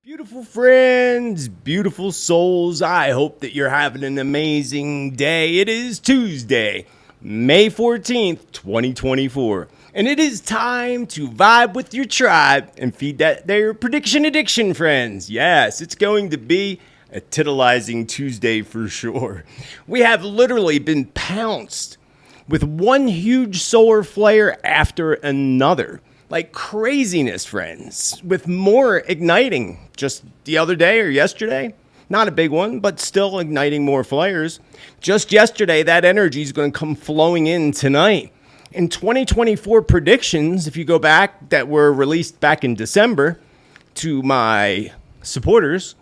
Beautiful friends, beautiful souls, I hope that you're having an amazing day. It is Tuesday, May 14th, 2024, and it is time to vibe with your tribe and feed that their prediction addiction, friends. Yes, it's going to be a titillizing Tuesday for sure. We have literally been pounced with one huge solar flare after another. Like craziness, friends, with more igniting just the other day or yesterday. Not a big one, but still igniting more flares. Just yesterday, that energy is going to come flowing in tonight. In 2024 predictions, if you go back, that were released back in December to my supporters,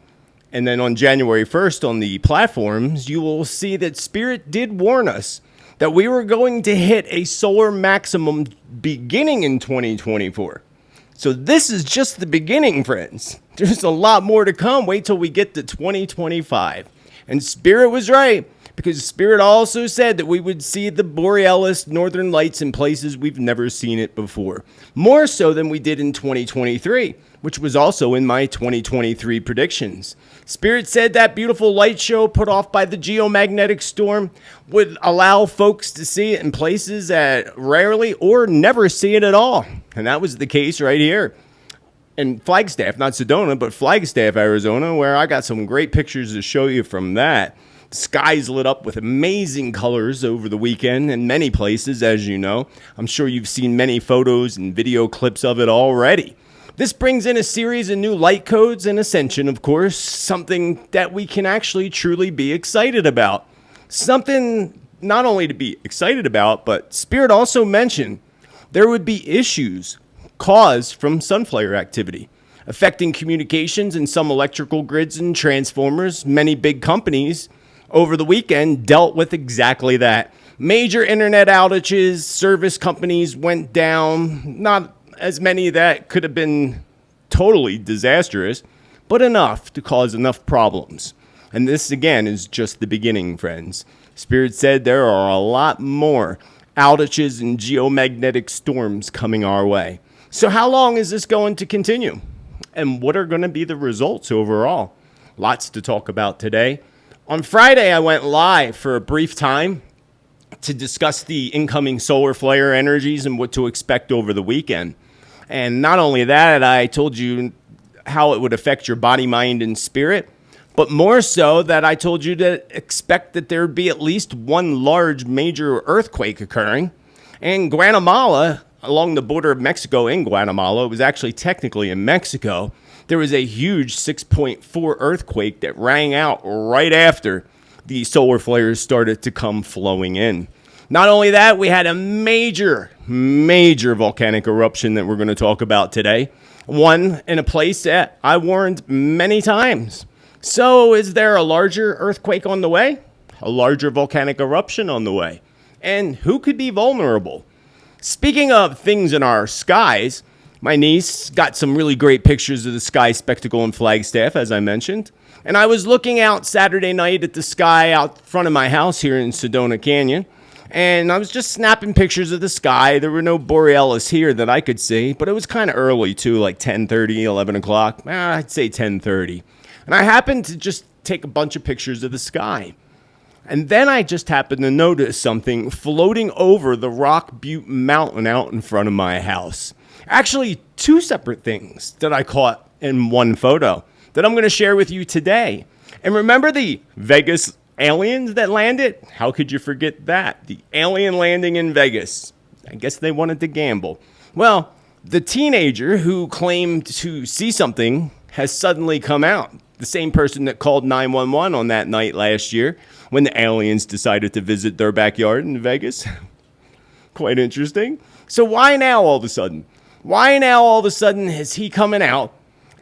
and then on January 1st on the platforms, you will see that Spirit did warn us that we were going to hit a solar maximum beginning in 2024. So this is just the beginning, friends. There's a lot more to come. Wait till we get to 2025. And Spirit was right, because Spirit also said that we would see the borealis northern lights in places we've never seen it before. More so than we did in 2023, which was also in my 2023 predictions. Spirit said that beautiful light show put off by the geomagnetic storm would allow folks to see it in places that rarely or never see it at all. And that was the case right here in Flagstaff, not Sedona, but Flagstaff, Arizona, where I got some great pictures to show you from that. The skies lit up with amazing colors over the weekend in many places, as you know. I'm sure you've seen many photos and video clips of it already. This brings in a series of new light codes and ascension, of course, something that we can actually truly be excited about. Something not only to be excited about, but Spirit also mentioned there would be issues caused from sunflare activity, affecting communications in some electrical grids and transformers. Many big companies over the weekend dealt with exactly that. Major internet outages, service companies went down, not as many that could have been totally disastrous, but enough to cause enough problems. And this, again, is just the beginning, friends. Spirit said there are a lot more outages and geomagnetic storms coming our way. So how long is this going to continue? And what are going to be the results overall? Lots to talk about today. On Friday, I went live for a brief time to discuss the incoming solar flare energies and what to expect over the weekend. And not only that, I told you how it would affect your body, mind, and spirit, but more so that I told you to expect that there would be at least one large major earthquake occurring. And Guatemala, along the border of Mexico in Guatemala, it was actually technically in Mexico, there was a huge 6.4 earthquake that rang out right after the solar flares started to come flowing in. Not only that, we had a major volcanic eruption that we're going to talk about today. One in a place that I warned many times. So is there a larger earthquake on the way? A larger volcanic eruption on the way? And who could be vulnerable? Speaking of things in our skies, my niece got some really great pictures of the sky spectacle in Flagstaff, as I mentioned. And I was looking out Saturday night at the sky out front of my house here in Sedona Canyon. And I was just snapping pictures of the sky. There were no borealis here that I could see, but it was kind of early too, like 10:30, 11 o'clock. I'd say 10:30. And I happened to just take a bunch of pictures of the sky. And then I just happened to notice something floating over the Rock Butte Mountain out in front of my house. Actually, two separate things that I caught in one photo that I'm going to share with you today. And remember the Vegas aliens that landed? How could you forget that? The alien landing in Vegas. I guess they wanted to gamble. Well, the teenager who claimed to see something has suddenly come out. The same person that called 911 on that night last year when the aliens decided to visit their backyard in Vegas. Quite interesting. So why now all of a sudden? Why now all of a sudden is he coming out?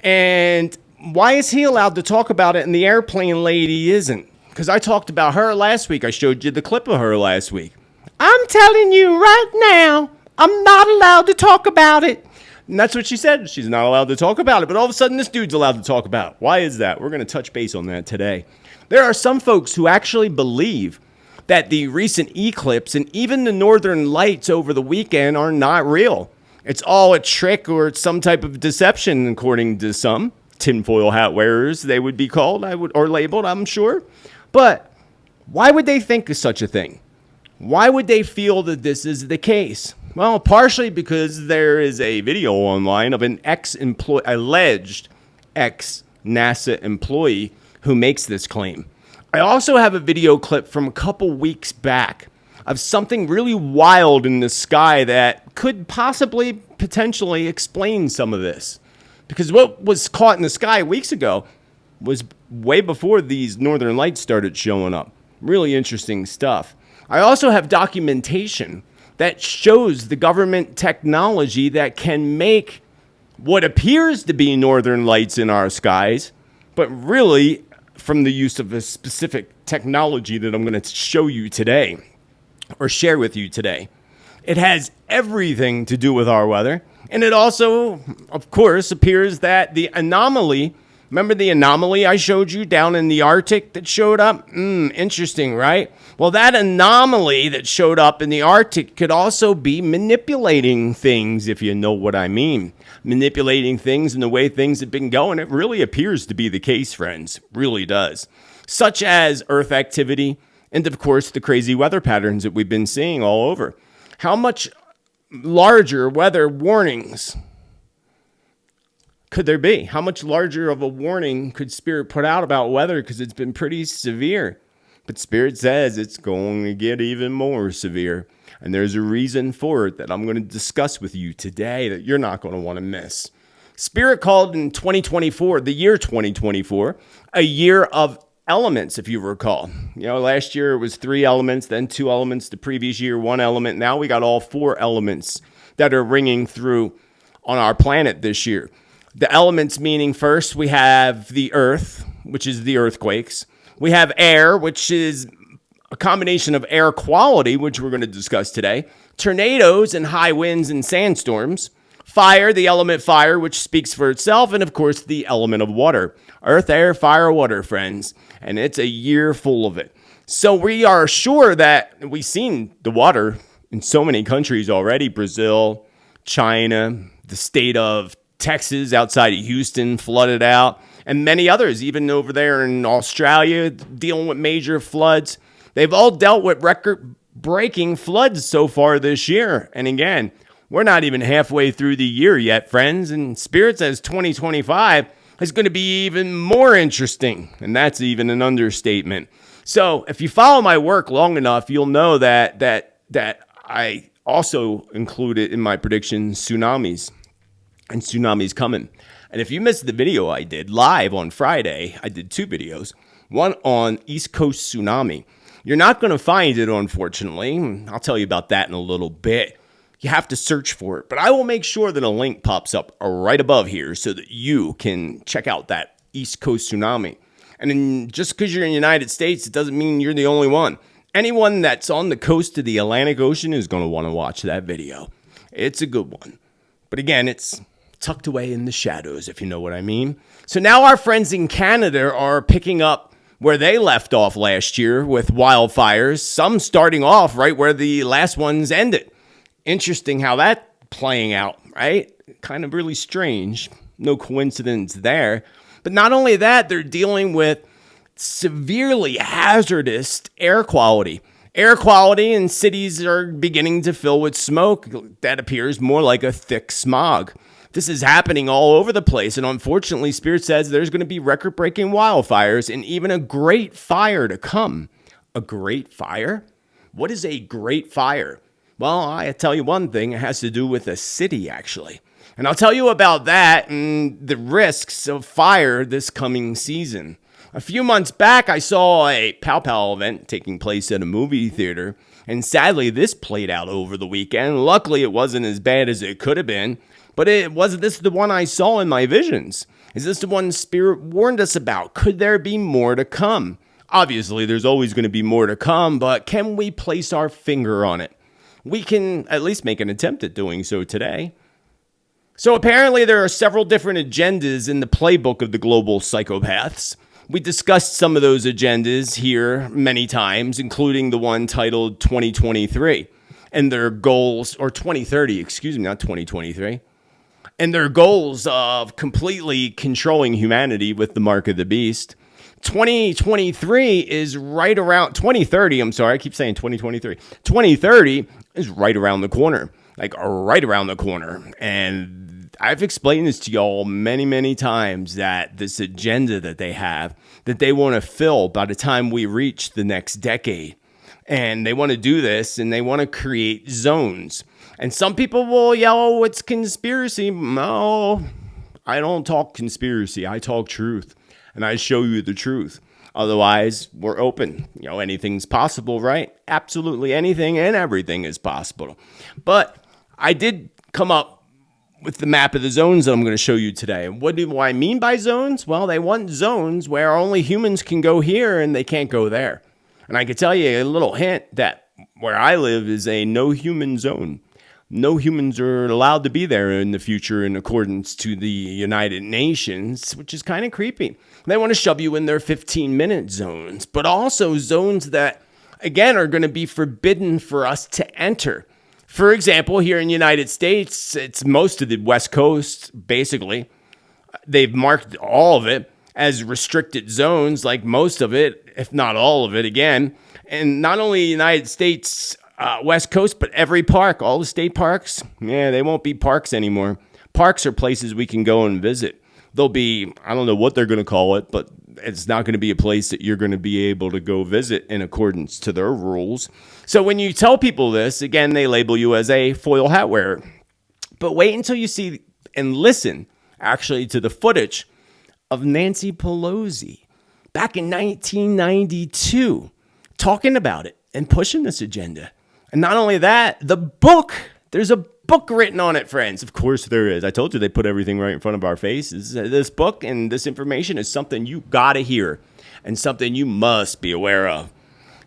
And why is he allowed to talk about it and the airplane lady isn't? Because I talked about her last week. I showed you the clip of her last week. I'm telling you right now, I'm not allowed to talk about it. And that's what she said. She's not allowed to talk about it. But all of a sudden, this dude's allowed to talk about it. Why is that? We're going to touch base on that today. There are some folks who actually believe that the recent eclipse and even the northern lights over the weekend are not real. It's all a trick or it's some type of deception, according to some. tinfoil hat wearers, they would be called, or labeled, I'm sure. But why would they think of such a thing? Why would they feel that this is the case? Well, partially because there is a video online of an alleged ex-NASA employee who makes this claim. I also have a video clip from a couple weeks back of something really wild in the sky that could potentially explain some of this. Because what was caught in the sky weeks ago was way before these northern lights started showing up. Really interesting stuff. I also have documentation that shows the government technology that can make what appears to be northern lights in our skies, but really from the use of a specific technology that I'm going to show you today or share with you today. It has everything to do with our weather. And it also, of course, appears that the anomaly, remember the anomaly I showed you down in the Arctic that showed up? Interesting, right? Well, that anomaly that showed up in the Arctic could also be manipulating things, if you know what I mean. Manipulating things and the way things have been going. It really appears to be the case, friends. Really does. Such as Earth activity and, of course, the crazy weather patterns that we've been seeing all over. How much larger weather warnings could there be? How much larger of a warning could Spirit put out about weather? Because it's been pretty severe. But Spirit says it's going to get even more severe. And there's a reason for it that I'm going to discuss with you today that you're not going to want to miss. Spirit called in 2024, the year 2024, a year of elements, if you recall. You know, last year it was 3 elements, then 2 elements, the previous year 1 element. Now we got all 4 elements that are ringing through on our planet this year. The elements meaning first we have the earth, which is the earthquakes. We have air, which is a combination of air quality, which we're going to discuss today. Tornadoes and high winds and sandstorms. Fire, the element fire, which speaks for itself. And of course, the element of water. Earth, air, fire, water, friends. And it's a year full of it. So we are sure that we've seen the water in so many countries already. Brazil, China, the state of Texas outside of Houston flooded out. And many others, even over there in Australia, dealing with major floods. They've all dealt with record-breaking floods so far this year. And again, we're not even halfway through the year yet, friends. And Spirit says 2025 is going to be even more interesting. And that's even an understatement. So if you follow my work long enough, you'll know that I also included in my predictions tsunamis. And tsunamis coming. And if you missed the video I did live on Friday, I did 2 videos. One on East Coast tsunami. You're not going to find it, unfortunately. I'll tell you about that in a little bit. You have to search for it. But I will make sure that a link pops up right above here so that you can check out that East Coast tsunami. And just because you're in the United States, it doesn't mean you're the only one. Anyone that's on the coast of the Atlantic Ocean is going to want to watch that video. It's a good one. But again, it's tucked away in the shadows, if you know what I mean. So now our friends in Canada are picking up where they left off last year with wildfires, some starting off right where the last ones ended. Interesting how that's playing out, right? Kind of really strange. No coincidence there. But not only that, they're dealing with severely hazardous air quality. Air quality in cities are beginning to fill with smoke that appears more like a thick smog. This is happening all over the place, and unfortunately, Spirit says there's going to be record-breaking wildfires and even a great fire to come. A great fire? What is a great fire? Well, I tell you one thing, it has to do with a city, actually. And I'll tell you about that and the risks of fire this coming season. A few months back, I saw a Pow Pow event taking place at a movie theater, and sadly, this played out over the weekend. Luckily, it wasn't as bad as it could have been. But wasn't this the one I saw in my visions? Is this the one Spirit warned us about? Could there be more to come? Obviously, there's always going to be more to come, but can we place our finger on it? We can at least make an attempt at doing so today. So apparently there are several different agendas in the playbook of the global psychopaths. We discussed some of those agendas here many times, including the one titled 2023 and their goals, or 2030, excuse me, not 2023. and their goals of completely controlling humanity with the mark of the beast. 2023 is right around 2030. I'm sorry, I keep saying 2023. 2030 is right around the corner, like right around the corner. And I've explained this to y'all many, many times that this agenda that they have, that they want to fill by the time we reach the next decade. And they want to do this, and they want to create zones. And some people will yell, oh, it's conspiracy. No, I don't talk conspiracy. I talk truth. And I show you the truth. Otherwise, we're open. Anything's possible, right? Absolutely anything and everything is possible. But I did come up with the map of the zones that I'm going to show you today. And what do I mean by zones? Well, they want zones where only humans can go here and they can't go there. And I can tell you a little hint that where I live is a no human zone. No humans are allowed to be there in the future in accordance to the United Nations, which is kind of creepy. They want to shove you in their 15-minute zones, but also zones that, again, are going to be forbidden for us to enter. For example, here in the United States, it's most of the West Coast, basically. They've marked all of it as restricted zones, like most of it, if not all of it, again. And not only the United States West Coast, but every park, all the state parks, they won't be parks anymore. Parks are places we can go and visit. They'll be, I don't know what they're going to call it, but it's not going to be a place that you're going to be able to go visit in accordance to their rules. So when you tell people this, again, they label you as a foil hat wearer. But wait until you see and listen, actually, to the footage of Nancy Pelosi back in 1992 talking about it and pushing this agenda. And not only that, there's a book written on it, friends. Of course there is. I told you they put everything right in front of our faces. This book and this information is something you got to hear and something you must be aware of.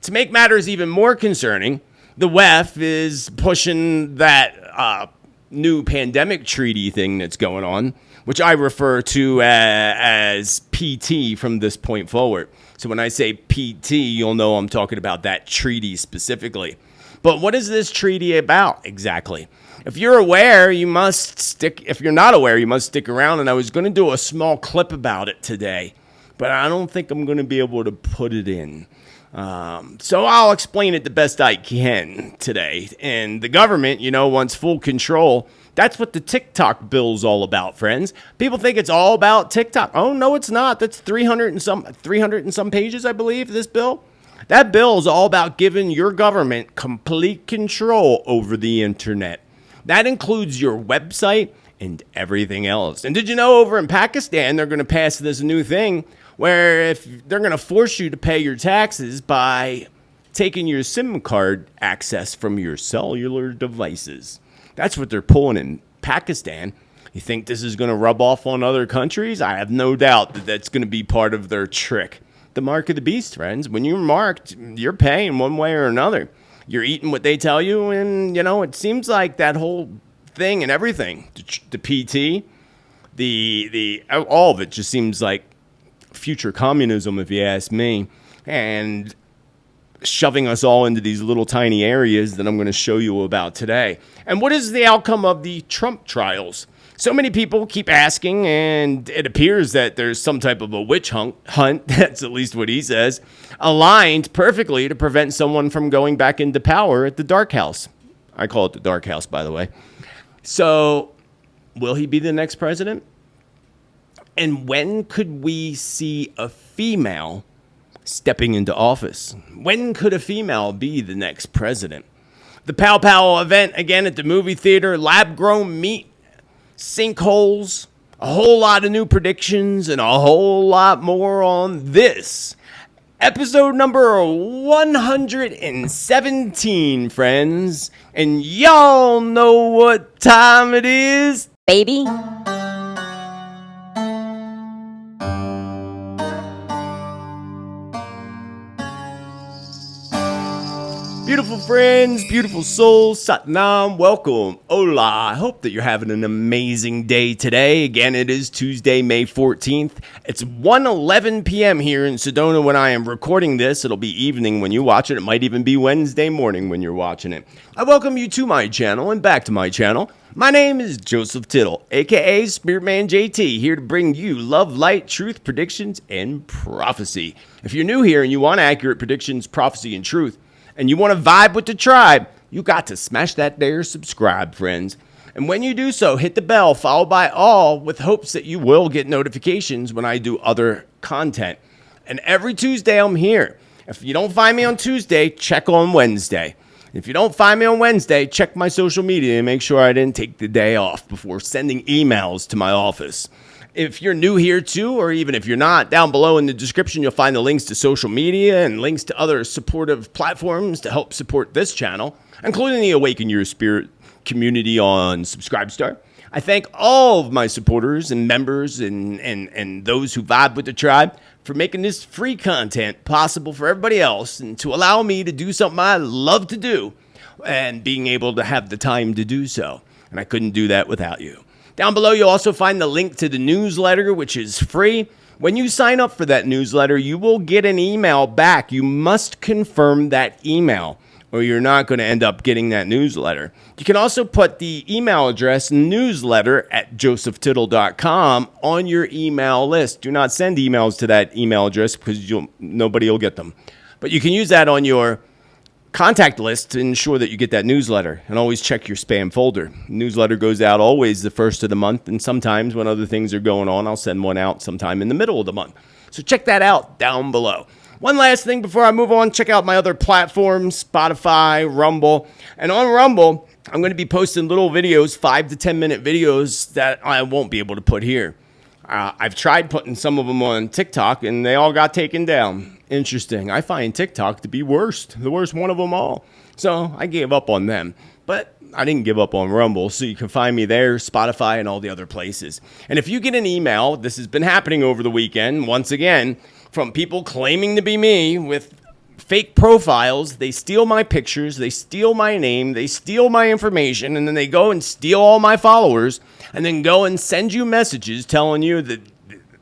To make matters even more concerning, the WEF is pushing that new pandemic treaty thing that's going on, which I refer to as PT from this point forward. So when I say PT, you'll know I'm talking about that treaty specifically. But what is this treaty about exactly? If you're aware, you must stick. If you're not aware, you must stick around. And I was going to do a small clip about it today, but I don't think I'm going to be able to put it in. So I'll explain it the best I can today. And the government, wants full control. That's what the TikTok bill's all about, friends. People think it's all about TikTok. Oh, no, it's not. That's 300 and some pages, I believe, this bill. That bill is all about giving your government complete control over the internet. That includes your website and everything else. And did you know over in Pakistan, they're going to pass this new thing where if they're going to force you to pay your taxes by taking your SIM card access from your cellular devices. That's what they're pulling in Pakistan. You think this is going to rub off on other countries? I have no doubt that that's going to be part of their trick. The mark of the beast, friends. When you're marked, you're paying one way or another. You're eating what they tell you, and, it seems like that whole thing and everything, the PT, the all of it just seems like future communism, if you ask me, and shoving us all into these little tiny areas that I'm going to show you about today. And what is the outcome of the Trump trials? So many people keep asking, and it appears that there's some type of a witch hunt, that's at least what he says, aligned perfectly to prevent someone from going back into power at the dark house. I call it the dark house, by the way. So will he be the next president? And when could we see a female stepping into office? When could a female be the next president? The Pow Pow event, again, at the movie theater, lab-grown meat, sinkholes, a whole lot of new predictions, and a whole lot more on this episode number 117, friends. And y'all know what time it is, baby. Beautiful friends, beautiful souls, Satnam, welcome, hola. I hope that you're having an amazing day today. Again, it is Tuesday, May 14th. It's 1:11 p.m. here in Sedona when I am recording this. It'll be evening when you watch it. It might even be Wednesday morning when you're watching it. I welcome you to my channel and back to my channel. My name is Joseph Tittel, aka Spiritman JT, here to bring you love, light, truth, predictions, and prophecy. If you're new here and you want accurate predictions, prophecy, and truth, and you want to vibe with the tribe, you got to smash that there subscribe, friends. And when you do so, hit the bell, followed by all, with hopes that you will get notifications when I do other content. And every Tuesday, I'm here. If you don't find me on Tuesday, check on Wednesday. If you don't find me on Wednesday, check my social media and make sure I didn't take the day off before sending emails to my office. If you're new here too, or even if you're not, down below in the description, you'll find the links to social media and links to other supportive platforms to help support this channel, including the Awaken Your Spirit community on Subscribestar. I thank all of my supporters and members and those who vibe with the tribe for making this free content possible for everybody else and to allow me to do something I love to do and being able to have the time to do so. And I couldn't do that without you. Down below, you'll also find the link to the newsletter, which is free. When you sign up for that newsletter, you will get an email back. You must confirm that email, or you're not going to end up getting that newsletter. You can also put the email address newsletter@josephtittel.com on your email list. Do not send emails to that email address because nobody will get them. But you can use that on your contact list to ensure that you get that newsletter, and always check your spam folder. Newsletter goes out always the first of the month, and sometimes when other things are going on, I'll send one out sometime in the middle of the month. So check that out down below. One last thing before I move on, check out my other platforms, Spotify, Rumble. And on Rumble, I'm going to be posting little videos, 5 to 10 minute videos that I won't be able to put here. I've tried putting some of them on TikTok, and they all got taken down. Interesting. I find TikTok to be the worst one of them all. So I gave up on them. But I didn't give up on Rumble, so you can find me there, Spotify, and all the other places. And if you get an email, this has been happening over the weekend, once again, from people claiming to be me with fake profiles. They steal my pictures, they steal my name, they steal my information, and then they go and steal all my followers, and then go and send you messages telling you that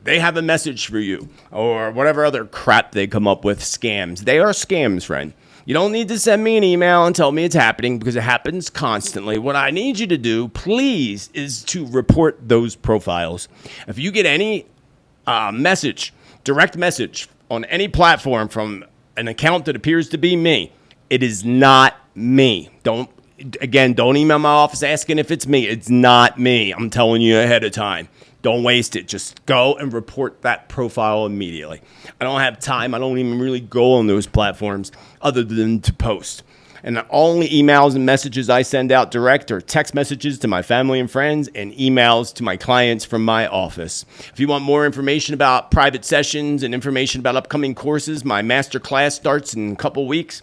they have a message for you, or whatever other crap they come up with. Scams. They are scams, friend. You don't need to send me an email and tell me it's happening, because it happens constantly. What I need you to do, please, is to report those profiles. If you get any direct message on any platform from an account that appears to be me, it is not me. Don't email my office asking if it's me. It's not me. I'm telling you ahead of time. Don't waste it. Just go and report that profile immediately. I don't have time. I don't even really go on those platforms other than to post. And the only emails and messages I send out direct are text messages to my family and friends and emails to my clients from my office. If you want more information about private sessions and information about upcoming courses, my master class starts in a couple weeks.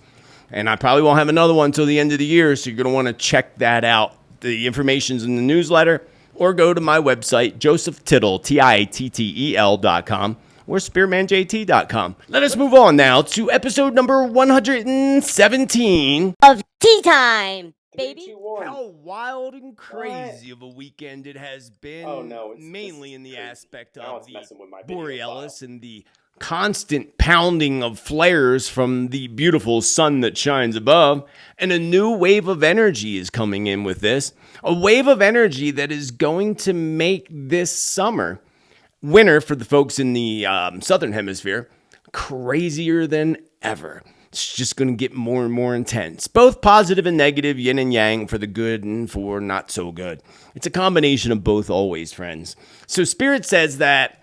And I probably won't have another one until the end of the year, so you're going to want to check that out. The information's in the newsletter, or go to my website, Joseph Tittel, Tittel.com, or SpiritmanJT.com. Let us move on now to episode number 117 of Tea Time, baby. How wild and crazy of a weekend it has been, mainly in the aspect of the Borealis and the constant pounding of flares from the beautiful sun that shines above, and a new wave of energy is coming in with this. A wave of energy that is going to make this winter for the folks in the southern hemisphere, crazier than ever. It's just going to get more and more intense, both positive and negative, yin and yang, for the good and for not so good. It's a combination of both always, friends. So Spirit says that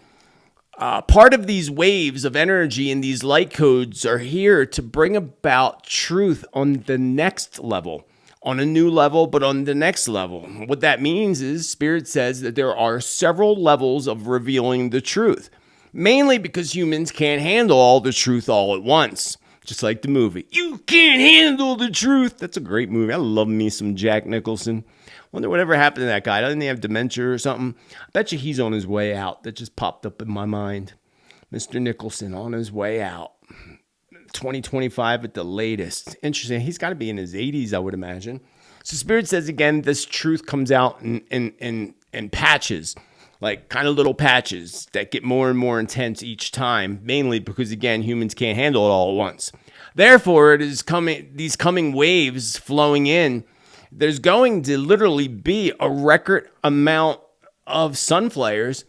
part of these waves of energy and these light codes are here to bring about truth on the next level, on a new level, but on the next level. What that means is Spirit says that there are several levels of revealing the truth, mainly because humans can't handle all the truth all at once. Just like the movie, You Can't Handle the Truth. That's a great movie. I love me some Jack Nicholson. Wonder whatever happened to that guy. Doesn't he have dementia or something? I bet you he's on his way out. That just popped up in my mind. Mr. Nicholson on his way out. 2025 at the latest. Interesting. He's got to be in his 80s, I would imagine. So Spirit says, again, this truth comes out in patches, like kind of little patches that get more and more intense each time, mainly because, again, humans can't handle it all at once. Therefore, it is coming. These coming waves flowing in, there's going to literally be a record amount of sun flares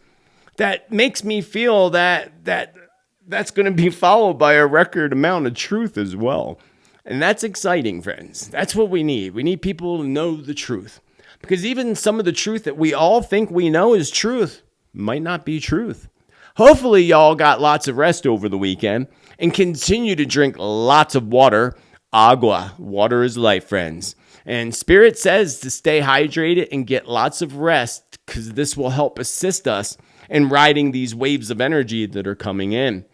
that makes me feel that's going to be followed by a record amount of truth as well. And that's exciting, friends. That's what we need. We need people to know the truth. Because even some of the truth that we all think we know is truth might not be truth. Hopefully, y'all got lots of rest over the weekend and continue to drink lots of water. Agua. Water is life, friends. And Spirit says to stay hydrated and get lots of rest because this will help assist us in riding these waves of energy that are coming in.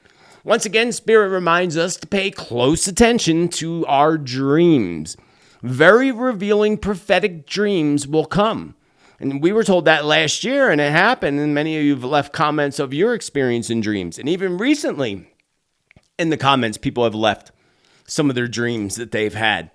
Once again, Spirit reminds us to pay close attention to our dreams. Very revealing prophetic dreams will come. And we were told that last year, and it happened, and many of you have left comments of your experience in dreams. And even recently, in the comments, people have left some of their dreams that they've had.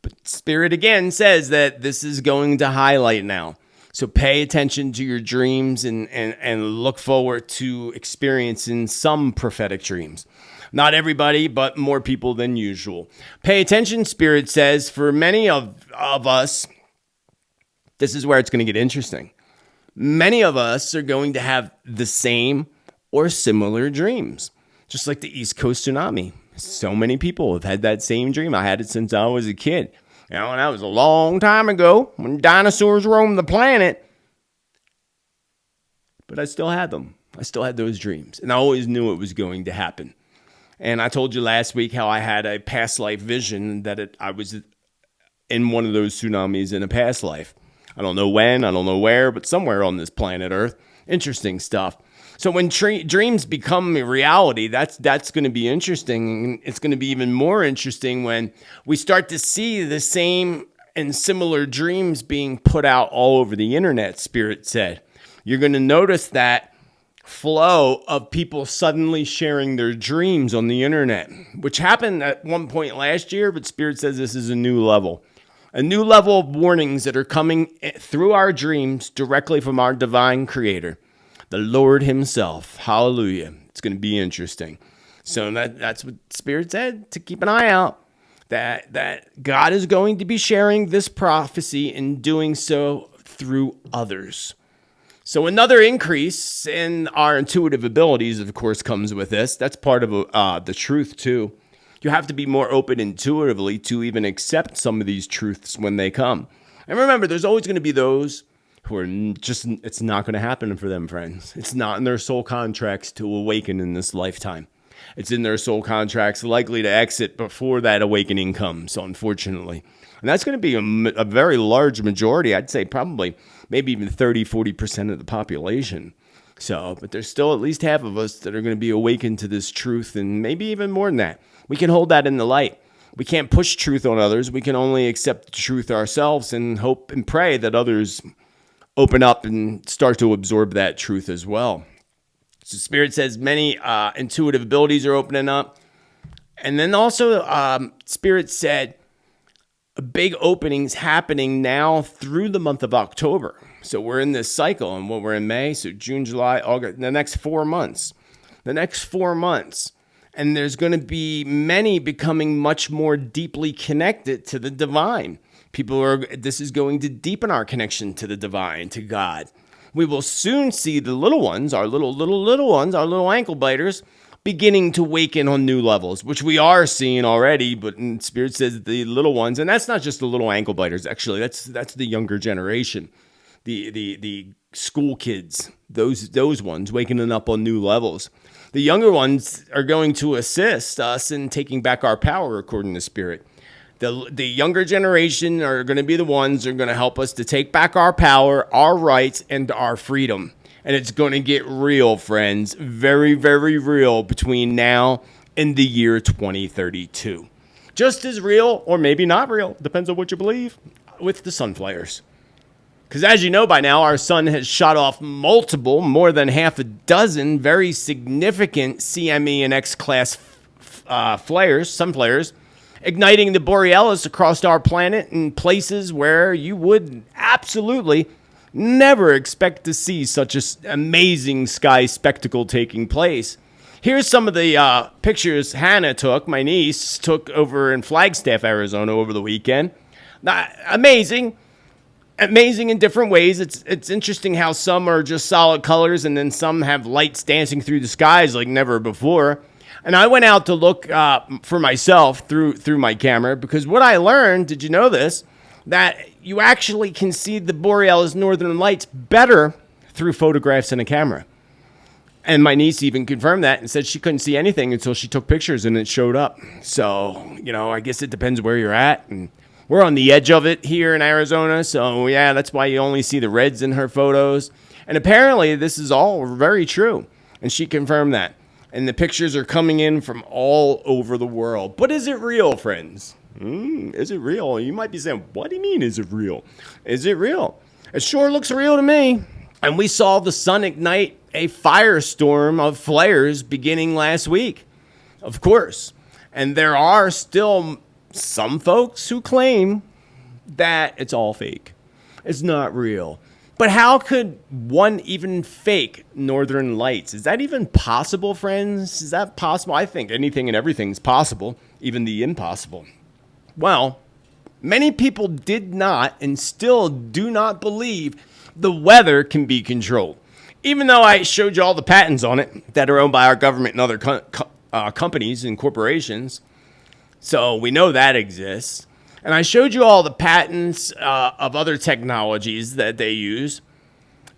But Spirit again says that this is going to highlight now. So pay attention to your dreams and look forward to experiencing some prophetic dreams. Not everybody, but more people than usual. Pay attention, Spirit says, for many of us, this is where it's going to get interesting. Many of us are going to have the same or similar dreams, just like the East Coast tsunami. So many people have had that same dream. I had it since I was a kid. You know, and that was a long time ago when dinosaurs roamed the planet. But I still had them. I still had those dreams. And I always knew it was going to happen. And I told you last week how I had a past life vision that I was in one of those tsunamis in a past life. I don't know when, I don't know where, but somewhere on this planet Earth. Interesting stuff. So when dreams become a reality, that's going to be interesting. And it's going to be even more interesting when we start to see the same and similar dreams being put out all over the internet, Spirit said. You're going to notice that flow of people suddenly sharing their dreams on the internet, which happened at one point last year, but Spirit says this is a new level. A new level of warnings that are coming through our dreams directly from our divine creator, the Lord himself. Hallelujah. It's going to be interesting. So that's what Spirit said, to keep an eye out, that God is going to be sharing this prophecy and doing so through others. So another increase in our intuitive abilities, of course, comes with this. That's part of the truth, too. You have to be more open intuitively to even accept some of these truths when they come. And remember, there's always going to be those who are just, it's not going to happen for them, friends. It's not in their soul contracts to awaken in this lifetime. It's in their soul contracts likely to exit before that awakening comes, unfortunately. And that's going to be a very large majority. I'd say probably maybe even 30-40% of the population. So, but there's still at least half of us that are going to be awakened to this truth, and maybe even more than that. We can hold that in the light. We can't push truth on others. We can only accept the truth ourselves and hope and pray that others open up and start to absorb that truth as well. So Spirit says many intuitive abilities are opening up. And then also Spirit said big openings happening now through the month of October. So we're in this cycle, and we're in May, so June, July, August, the next 4 months. And there's going to be many becoming much more deeply connected to the divine. This is going to deepen our connection to the divine, to God. We will soon see the little ones, our little ones, our little ankle biters, beginning to waken on new levels, which we are seeing already, but Spirit says the little ones, and that's not just the little ankle biters, actually, that's the younger generation, the school kids, those ones waking up on new levels. The younger ones are going to assist us in taking back our power, according to Spirit. The younger generation are going to be the ones that are going to help us to take back our power, our rights, and our freedom. And it's going to get real, friends. Very, very real between now and the year 2032. Just as real, or maybe not real, depends on what you believe, with the sun flares. Because as you know by now, our sun has shot off more than half a dozen very significant CME and X-class flares, sun flares, igniting the borealis across our planet in places where you would absolutely never expect to see such an amazing sky spectacle taking place. Here's some of the pictures Hannah took, my niece, took over in Flagstaff, Arizona over the weekend. Amazing in different ways. It's interesting how some are just solid colors and then some have lights dancing through the skies like never before. And I went out to look for myself through my camera because what I learned, did you know this, that you actually can see the borealis northern lights better through photographs in a camera. And my niece even confirmed that and said she couldn't see anything until she took pictures and it showed up. So, I guess it depends where you're at. And we're on the edge of it here in Arizona. So, yeah, that's why you only see the reds in her photos. And apparently this is all very true. And she confirmed that. And the pictures are coming in from all over the world. But is it real, friends? Is it real? You might be saying, what do you mean, is it real? Is it real? It sure looks real to me. And we saw the sun ignite a firestorm of flares beginning last week. Of course. And there are still some folks who claim that it's all fake. It's not real. But how could one even fake northern lights? Is that even possible, friends? Is that possible? I think anything and everything is possible, even the impossible. Well, many people did not and still do not believe the weather can be controlled. Even though I showed you all the patents on it that are owned by our government and other companies and corporations. So we know that exists. And I showed you all the patents of other technologies that they use.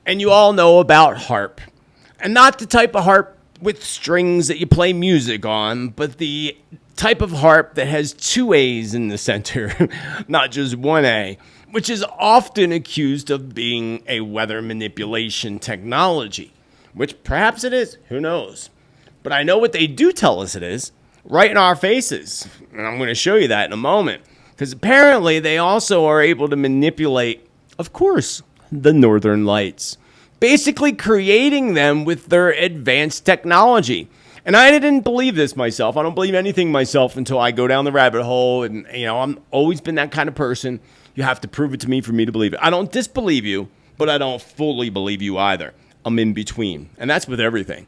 And you all know about harp. And not the type of harp with strings that you play music on, but the type of harp that has two A's in the center, not just one A, which is often accused of being a weather manipulation technology, which perhaps it is, who knows. But I know what they do tell us it is, right in our faces. And I'm going to show you that in a moment. Because apparently they also are able to manipulate, of course, the northern lights. Basically creating them with their advanced technology. And I didn't believe this myself. I don't believe anything myself until I go down the rabbit hole. And, I'm always been that kind of person. You have to prove it to me for me to believe it. I don't disbelieve you, but I don't fully believe you either. I'm in between. And that's with everything.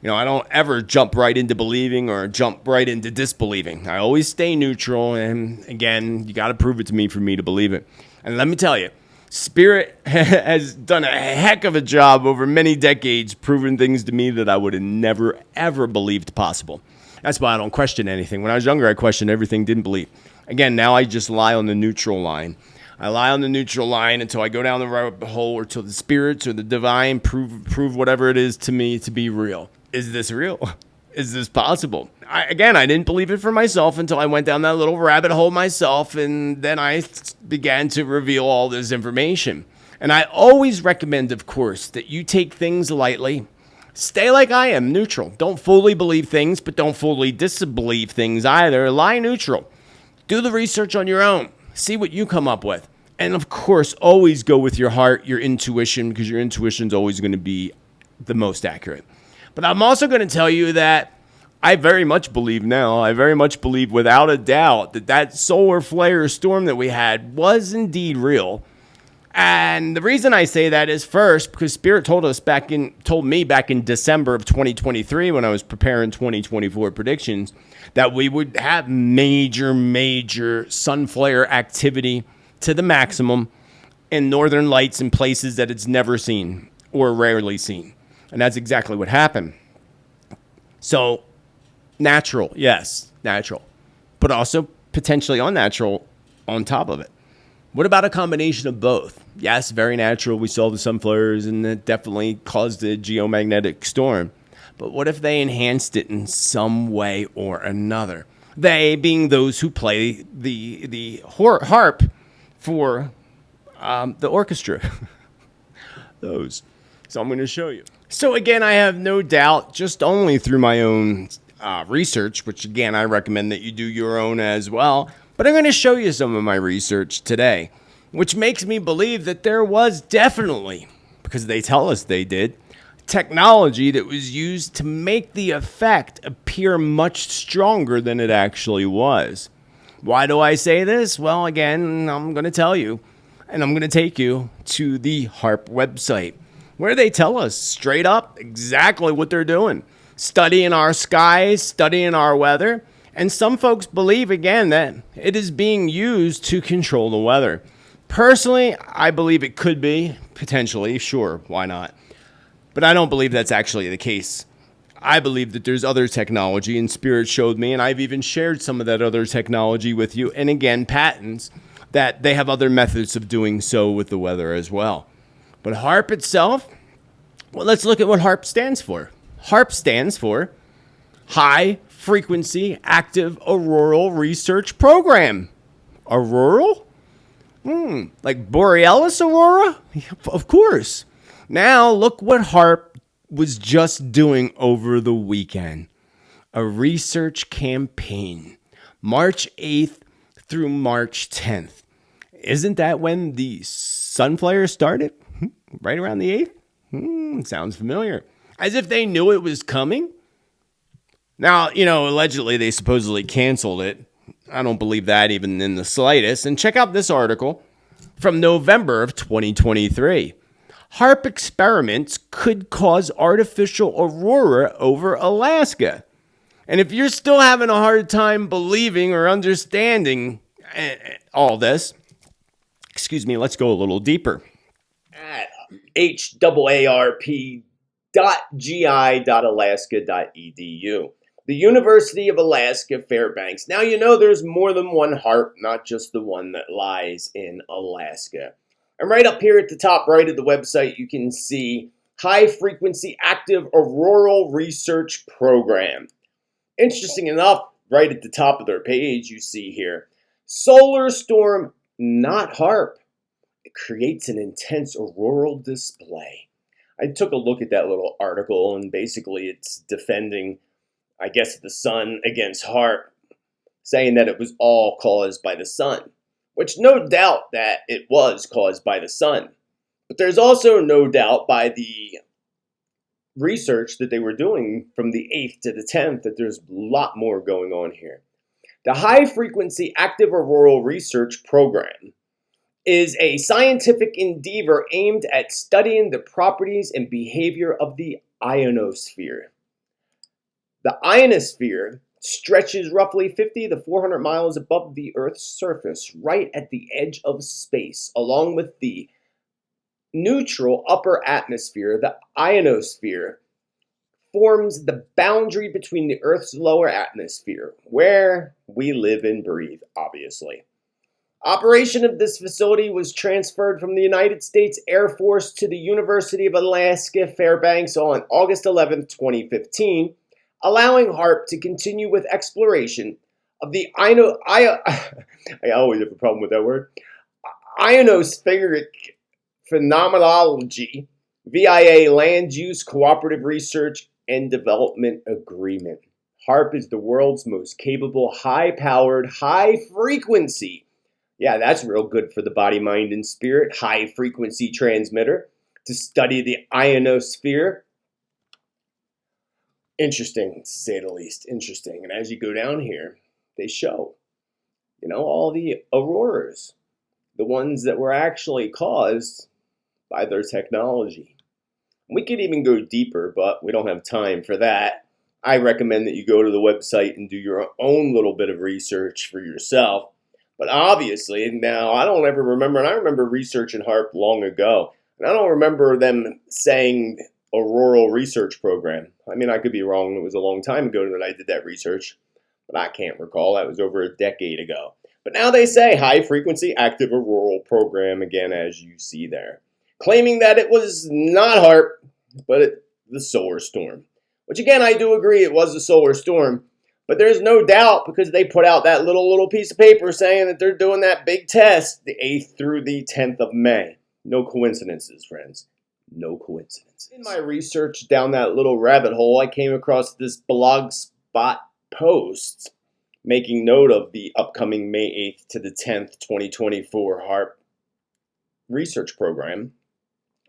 I don't ever jump right into believing or jump right into disbelieving. I always stay neutral. And again, you got to prove it to me for me to believe it. And let me tell you, Spirit has done a heck of a job over many decades proving things to me that I would have never, ever believed possible. That's why I don't question anything. When I was younger, I questioned everything, didn't believe. Again, now I just lie on the neutral line. I lie on the neutral line until I go down the rabbit hole or till the spirits or the divine prove whatever it is to me to be real. Is this real? Is this possible? I didn't believe it for myself until I went down that little rabbit hole myself, and then I began to reveal all this information. And I always recommend, of course, that you take things lightly. Stay like I am, neutral. Don't fully believe things, but don't fully disbelieve things either. Lie neutral. Do the research on your own. See what you come up with. And of course, always go with your heart, your intuition, because your intuition is always going to be the most accurate. But I'm also going to tell you that I very much believe without a doubt that solar flare storm that we had was indeed real. And the reason I say that is first, because Spirit told me back in December of 2023 when I was preparing 2024 predictions that we would have major sun flare activity to the maximum in northern lights in places that it's never seen or rarely seen. And that's exactly what happened. So, natural, yes, natural. But also potentially unnatural on top of it. What about a combination of both? Yes, very natural. We saw the sun flares and it definitely caused a geomagnetic storm. But what if they enhanced it in some way or another? They being those who play the harp for the orchestra. Those. So I'm going to show you. So again, I have no doubt, just only through my own research, which again, I recommend that you do your own as well. But I'm going to show you some of my research today, which makes me believe that there was definitely, because they tell us they did, technology that was used to make the effect appear much stronger than it actually was. Why do I say this? Well, again, I'm going to tell you, and I'm going to take you to the HARP website, where they tell us straight up exactly what they're doing. Studying our skies, studying our weather, and some folks believe, again, that it is being used to control the weather. Personally, I believe it could be, potentially, sure, why not? But I don't believe that's actually the case. I believe that there's other technology, and Spirit showed me, and I've even shared some of that other technology with you, and again, patents, that they have other methods of doing so with the weather as well. But HARP itself, well, let's look at what HARP stands for. HARP stands for High Frequency Active Auroral Research Program. Auroral? Like Borealis Aurora? Of course. Now, look what HARP was just doing over the weekend. A research campaign, March 8th through March 10th. Isn't that when the sun flare started? Right around the 8th? Sounds familiar. As if they knew it was coming. Now, allegedly they supposedly canceled it. I don't believe that even in the slightest. And check out this article from November of 2023. HARP experiments could cause artificial aurora over Alaska. And if you're still having a hard time believing or understanding all this, let's go a little deeper. At harp.gi.alaska.edu. The University of Alaska Fairbanks. Now, there's more than one HARP, not just the one that lies in Alaska. And right up here at the top right of the website, you can see High Frequency Active Auroral Research Program. Interesting enough, right at the top of their page, you see here, solar storm, not HARP. It creates an intense auroral display. I took a look at that little article, and basically it's defending, I guess, the sun against HARP, saying that it was all caused by the sun, which no doubt that it was caused by the sun. But there's also no doubt by the research that they were doing from the 8th to the 10th that there's a lot more going on here. The High Frequency Active Auroral Research Program is a scientific endeavor aimed at studying the properties and behavior of the ionosphere. The ionosphere stretches roughly 50 to 400 miles above the Earth's surface, right at the edge of space, along with the neutral upper atmosphere. The ionosphere forms the boundary between the Earth's lower atmosphere, where we live and breathe, obviously. Operation of this facility was transferred from the United States Air Force to the University of Alaska Fairbanks on August 11, 2015, allowing HARP to continue with exploration of the I always have a problem with that word, ionospheric phenomenology via Land Use Cooperative Research and Development Agreement. HARP is the world's most capable, high-powered, high-frequency, yeah, that's real good for the body, mind, and spirit, high-frequency transmitter to study the ionosphere. Interesting, to say the least. Interesting. And as you go down here, they show, all the auroras, the ones that were actually caused by their technology. We could even go deeper, but we don't have time for that. I recommend that you go to the website and do your own little bit of research for yourself. But obviously, now, I don't ever remember, and I remember researching HARP long ago, and I don't remember them saying Auroral Research Program. I mean, I could be wrong. It was a long time ago that I did that research, but I can't recall. That was over a decade ago. But now they say High Frequency Active Auroral Program, again, as you see there, claiming that it was not HARP, but the solar storm. Which, again, I do agree it was a solar storm. But there's no doubt, because they put out that little piece of paper saying that they're doing that big test the 8th through the 10th of May. No coincidences, friends. No coincidences. In my research down that little rabbit hole, I came across this blog spot post making note of the upcoming May 8th to the 10th, 2024 HARP research program.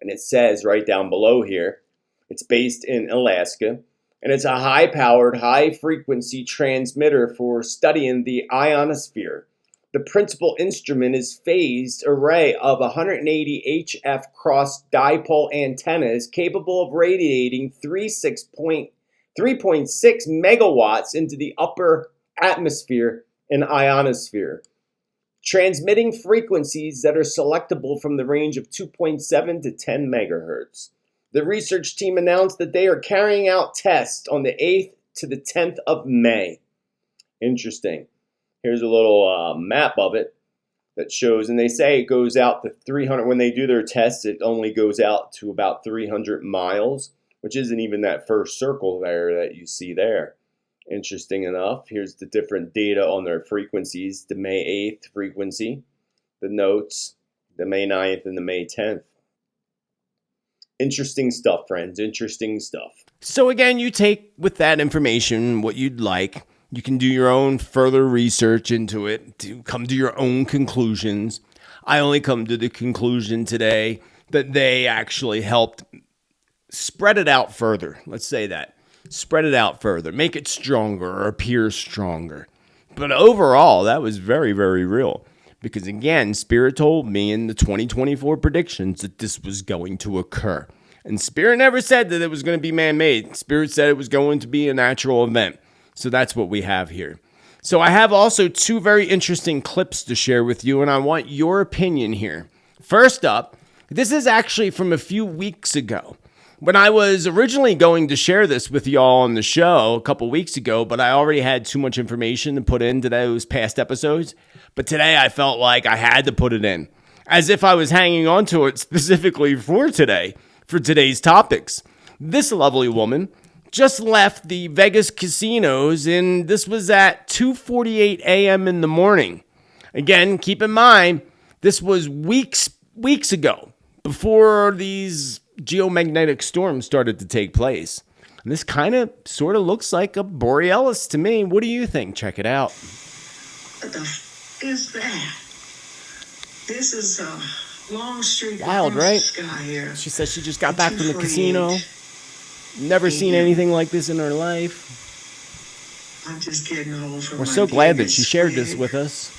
And it says right down below here, It's based in Alaska, and it's a high-powered, high-frequency transmitter for studying the ionosphere. The principal instrument is phased array of 180 HF cross dipole antennas capable of radiating 3.6 megawatts into the upper atmosphere and ionosphere, transmitting frequencies that are selectable from the range of 2.7 to 10 megahertz. The research team announced that they are carrying out tests on the 8th to the 10th of May. Interesting. Here's a little map of it that shows, and they say it goes out to 300. When they do their tests, it only goes out to about 300 miles, which isn't even that first circle there that you see there. Interesting enough. Here's the different data on their frequencies. The May 8th frequency, the notes, the May 9th, and the May 10th. Interesting stuff, friends. Interesting stuff. So again, you take with that information what you'd like. You can do your own further research into it to come to your own conclusions. I only come to the conclusion today that they actually helped spread it out further. Let's say that. Spread it out further. Make it stronger or appear stronger. But overall, that was very, very real. Because again, Spirit told me in the 2024 predictions that this was going to occur. And Spirit never said that it was going to be man-made. Spirit said it was going to be a natural event. So that's what we have here. So I have also two very interesting clips to share with you, and I want your opinion here. First up, this is actually from a few weeks ago. When I was originally going to share this with y'all on the show a couple weeks ago, but I already had too much information to put into those past episodes. But today I felt like I had to put it in, as if I was hanging on to it specifically for today, for today's topics. This lovely woman just left the Vegas casinos, and this was at 2:48 a.m. in the morning. Again, keep in mind, this was weeks ago, before these geomagnetic storms started to take place. And this kind of sort of looks like a borealis to me. What do you think? Check it out. What the is that? This is a long street. Wild, right? Sky here. She says she just got back from the casino. Never seen anything like this in her life. I'm just getting home from We're so glad that she shared this with us.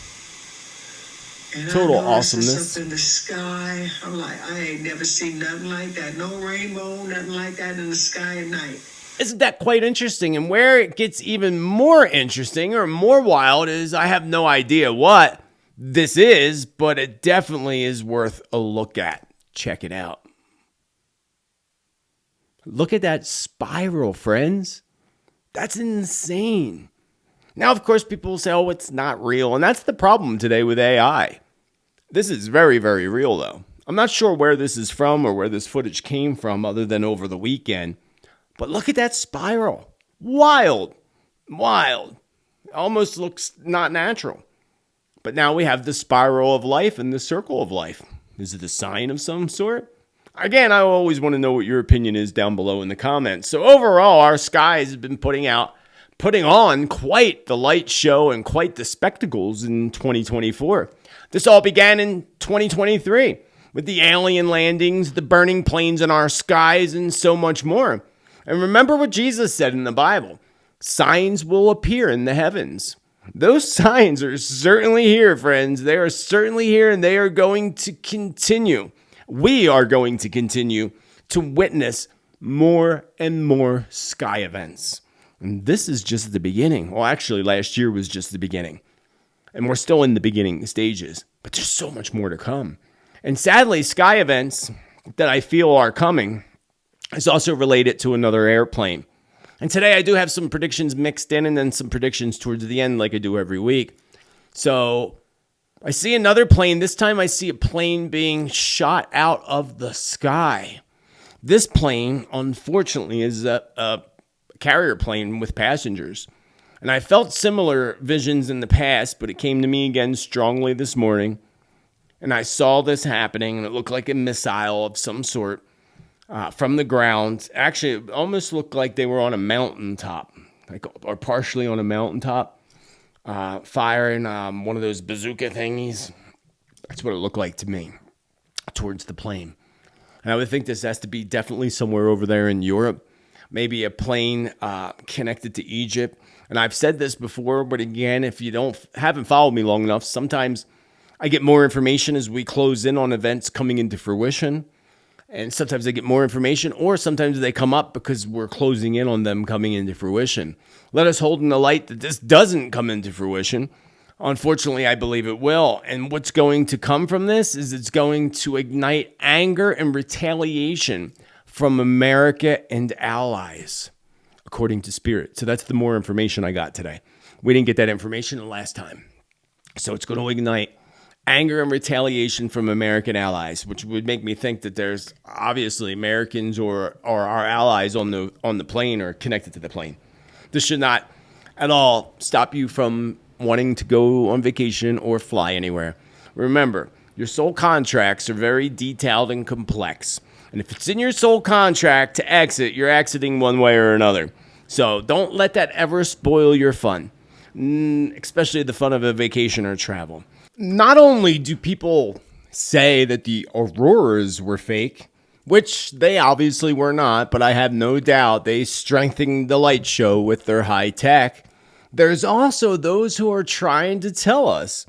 And Total I noticed awesomeness. Up in the sky. I'm like, I ain't never seen nothing like that. No rainbow, nothing like that in the sky at night. Isn't that quite interesting? And where it gets even more interesting or more wild is I have no idea what this is, but it definitely is worth a look at. Check it out. Look at that spiral, friends. That's insane. Now, of course, people will say, oh, it's not real. And that's the problem today with AI. This is very, very real, though. I'm not sure where this is from or where this footage came from other than over the weekend. But look at that spiral. Wild. Wild. Almost looks not natural. But now we have the spiral of life and the circle of life. Is it a sign of some sort? Again, I always want to know what your opinion is down below in the comments. So overall, our skies have been putting on quite the light show and quite the spectacles in 2024. This all began in 2023 with the alien landings, the burning planes in our skies, and so much more. And remember what Jesus said in the Bible. Signs will appear in the heavens. Those signs are certainly here, friends. They are certainly here, and they are going to continue. We are going to continue to witness more and more sky events. And this is just the beginning. Well, actually, last year was just the beginning. And we're still in the beginning stages. But there's so much more to come. And sadly, sky events that I feel are coming is also related to another airplane. And today I do have some predictions mixed in and then some predictions towards the end like I do every week. So I see another plane. This time I see a plane being shot out of the sky. This plane, unfortunately, is a carrier plane with passengers. And I felt similar visions in the past, but it came to me again strongly this morning. And I saw this happening, and it looked like a missile of some sort from the ground. Actually, it almost looked like they were on a mountaintop, or partially on a mountaintop, firing one of those bazooka thingies. That's what it looked like to me, towards the plane. And I would think this has to be definitely somewhere over there in Europe. Maybe a plane connected to Egypt. And I've said this before, but again, if you haven't followed me long enough, sometimes I get more information as we close in on events coming into fruition. And sometimes I get more information, or sometimes they come up because we're closing in on them coming into fruition. Let us hold in the light that this doesn't come into fruition. Unfortunately, I believe it will. And what's going to come from this is it's going to ignite anger and retaliation from America and allies, according to Spirit. So that's the more information I got today. We didn't get that information the last time. So it's going to ignite anger and retaliation from American allies, which would make me think that there's obviously Americans or our allies on the plane or connected to the plane. This should not at all stop you from wanting to go on vacation or fly anywhere. Remember, your soul contracts are very detailed and complex. And if it's in your soul contract to exit, you're exiting one way or another. So don't let that ever spoil your fun, especially the fun of a vacation or travel. Not only do people say that the auroras were fake, which they obviously were not, but I have no doubt they strengthened the light show with their high tech. There's also those who are trying to tell us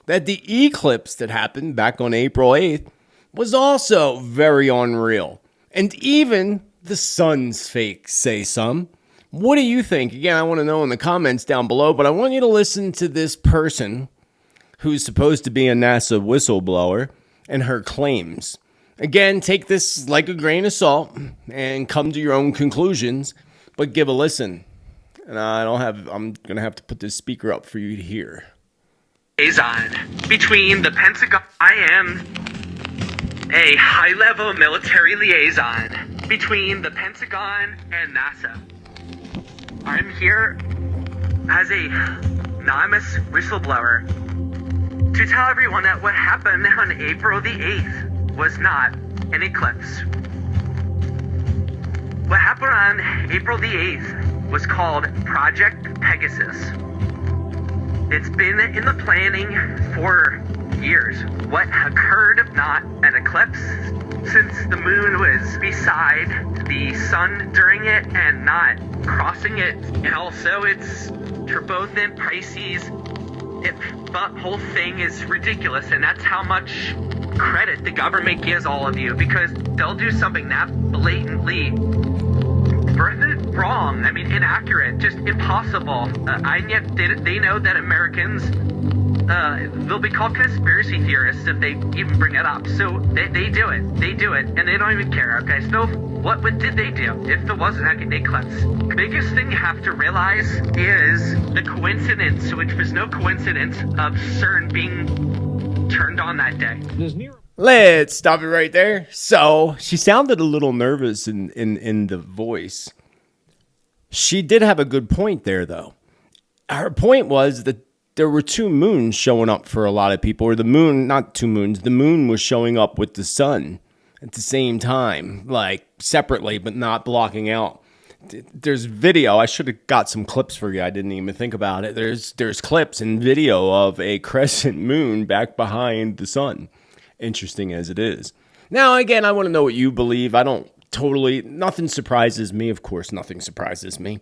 that the eclipse that happened back on April 8th was also very unreal. And even the sun's fake, say some. What do you think? Again, I want to know in the comments down below, but I want you to listen to this person who's supposed to be a NASA whistleblower and her claims. Again, take this like a grain of salt and come to your own conclusions, but give a listen. And I'm going to have to put this speaker up for you to hear. Liaison between the Pentagon. I am a high-level military liaison between the Pentagon and NASA. I'm here as a anonymous whistleblower to tell everyone that what happened on April the 8th was not an eclipse. What happened on April the 8th was called Project Pegasus. It's been in the planning for years. What occurred, if not an eclipse, since the moon was beside the sun during it and not crossing it. And also it's for both in Pisces. The whole thing is ridiculous, and that's how much credit the government gives all of you, because they'll do something that blatantly wrong, inaccurate, just impossible, and yet they know that Americans, they'll be called conspiracy theorists if they even bring it up, so they do it, and they don't even care, okay? So what did they do if there wasn't an eclipse? The biggest thing you have to realize is the coincidence, which was no coincidence, of CERN being turned on that day. Let's stop it right there. So she sounded a little nervous in the voice. She did have a good point there, though. Her point was that there were two moons showing up for a lot of people, or the moon, not two moons, the moon was showing up with the sun at the same time, like separately, but not blocking out. There's video. I should have got some clips for you. I didn't even think about it. There's clips and video of a crescent moon back behind the sun. Interesting as it is. Now, again, I want to know what you believe. Nothing surprises me. Of course, nothing surprises me.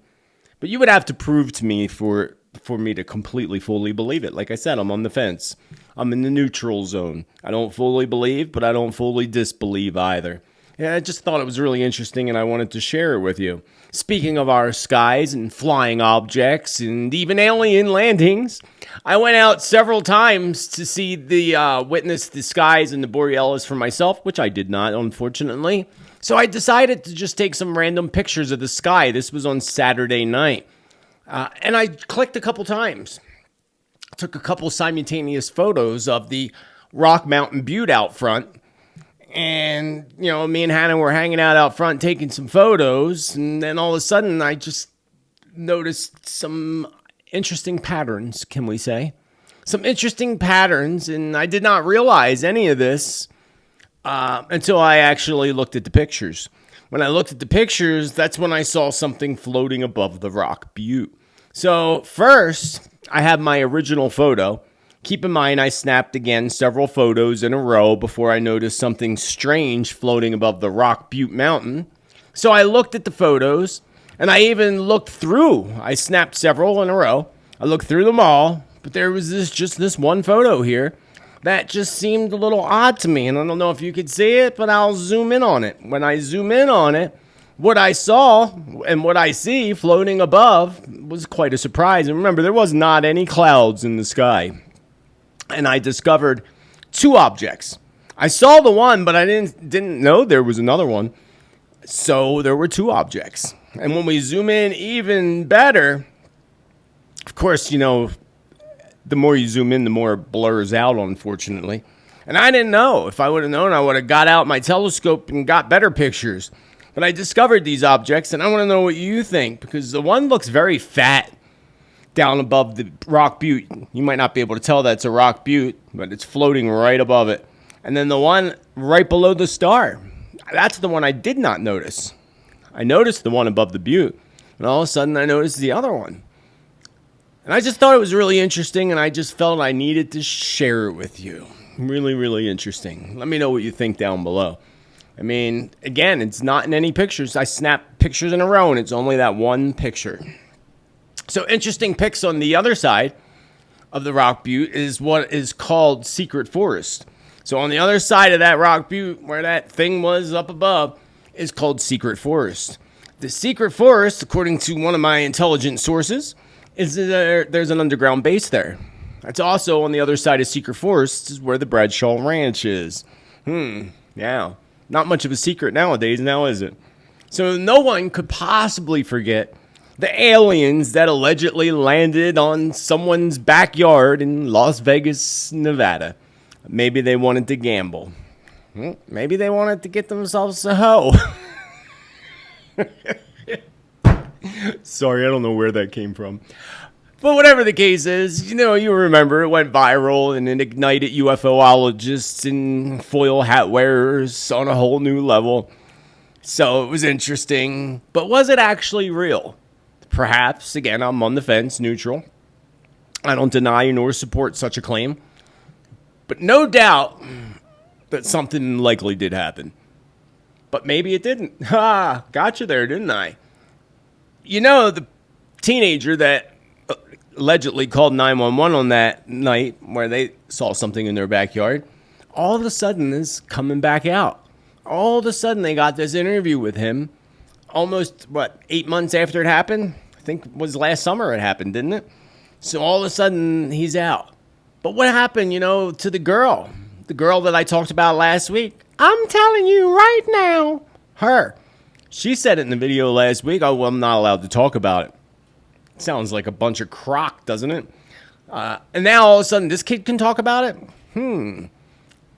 But you would have to prove to me for me to completely, fully believe it. Like I said, I'm on the fence. I'm in the neutral zone. I don't fully believe, but I don't fully disbelieve either. Yeah, I just thought it was really interesting, and I wanted to share it with you. Speaking of our skies and flying objects and even alien landings, I went out several times to see witness the skies and the Borealis for myself, which I did not, unfortunately. So I decided to just take some random pictures of the sky. This was on Saturday night. And I clicked a couple times. Took a couple simultaneous photos of the Rock Mountain Butte out front. And, me and Hannah were hanging out front taking some photos. And then all of a sudden, I just noticed some interesting patterns, can we say? Some interesting patterns. And I did not realize any of this until I actually looked at the pictures. When I looked at the pictures, that's when I saw something floating above the Rock Butte. So first, I have my original photo, Keep in mind, I snapped again several photos in a row before I noticed something strange floating above the Rock Butte Mountain. So I looked at the photos, and I even looked through. I snapped several in a row. I looked through them all, but there was just this one photo here that just seemed a little odd to me. And I don't know if you could see it, but I'll zoom in on it. When I zoom in on it, what I saw and what I see floating above was quite a surprise. And remember, there was not any clouds in the sky. And I discovered two objects. I saw the one, but I didn't know there was another one. So there were two objects. And when we zoom in even better, of course, you know, the more you zoom in, the more it blurs out, unfortunately. And I didn't know. If I would have known, I would have got out my telescope and got better pictures. But I discovered these objects, and I want to know what you think, because the one looks very fat down above the Rock Butte. You might not be able to tell that's a Rock Butte, but it's floating right above it. And then the one right below the star, that's the one I did not notice. I noticed the one above the butte, and all of a sudden I noticed the other one. And I just thought it was really interesting, and I just felt I needed to share it with you. Really, really interesting. Let me know what you think down below. I mean, again, it's not in any pictures. I snapped pictures in a row, and it's only that one picture. So interesting pics on the other side of the Rock Butte is what is called Secret Forest. So on the other side of that Rock Butte, where that thing was up above, is called Secret Forest. The Secret Forest, according to one of my intelligent sources, is there's an underground base there. That's also on the other side of Secret Forest is where the Bradshaw Ranch is. Yeah. Not much of a secret nowadays, now is it? So no one could possibly forget the aliens that allegedly landed on someone's backyard in Las Vegas, Nevada. Maybe they wanted to gamble. Maybe they wanted to get themselves a hoe. Sorry, I don't know where that came from. But whatever the case is, you know, you remember it went viral and it ignited UFOologists and foil hat wearers on a whole new level. So it was interesting. But was it actually real? Perhaps. Again, I'm on the fence, neutral. I don't deny nor support such a claim. But no doubt that something likely did happen. But maybe it didn't. Ha! Got you there, didn't I? You know, the teenager that allegedly called 911 on that night where they saw something in their backyard, all of a sudden is coming back out. All of a sudden they got this interview with him almost, 8 months after it happened? I think it was last summer it happened, didn't it? So all of a sudden he's out. But what happened, to the girl? The girl that I talked about last week? I'm telling you right now, her. She said it in the video last week. Oh, well, I'm not allowed to talk about it. Sounds like a bunch of crock, doesn't it? And now all of a sudden this kid can talk about it?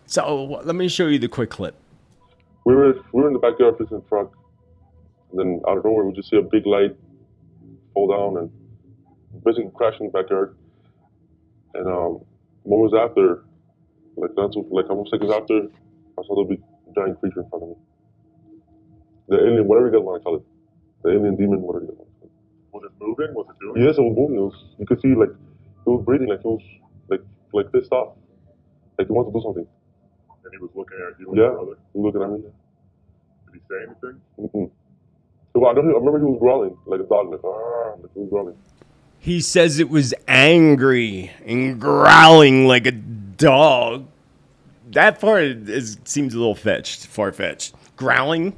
So let me show you the quick clip. We were in the backyard fixing the truck. And then out of nowhere, we just see a big light fall down and basically crash in the backyard. And moments after, like a couple seconds after, I saw the big giant creature in front of me. The alien, whatever you guys want to call it. The alien demon, whatever you guys want to call it. Was it moving? Was it doing? Yes, it was moving. You could see, it was breathing, it was like pissed off. Like he wanted to do something. And he was looking at you and your brother? He was looking at me. Did he say anything? Mm-mm. Well, I remember he was growling like a dog, like he was growling. He says it was angry and growling like a dog. That part seems a little far-fetched. Growling,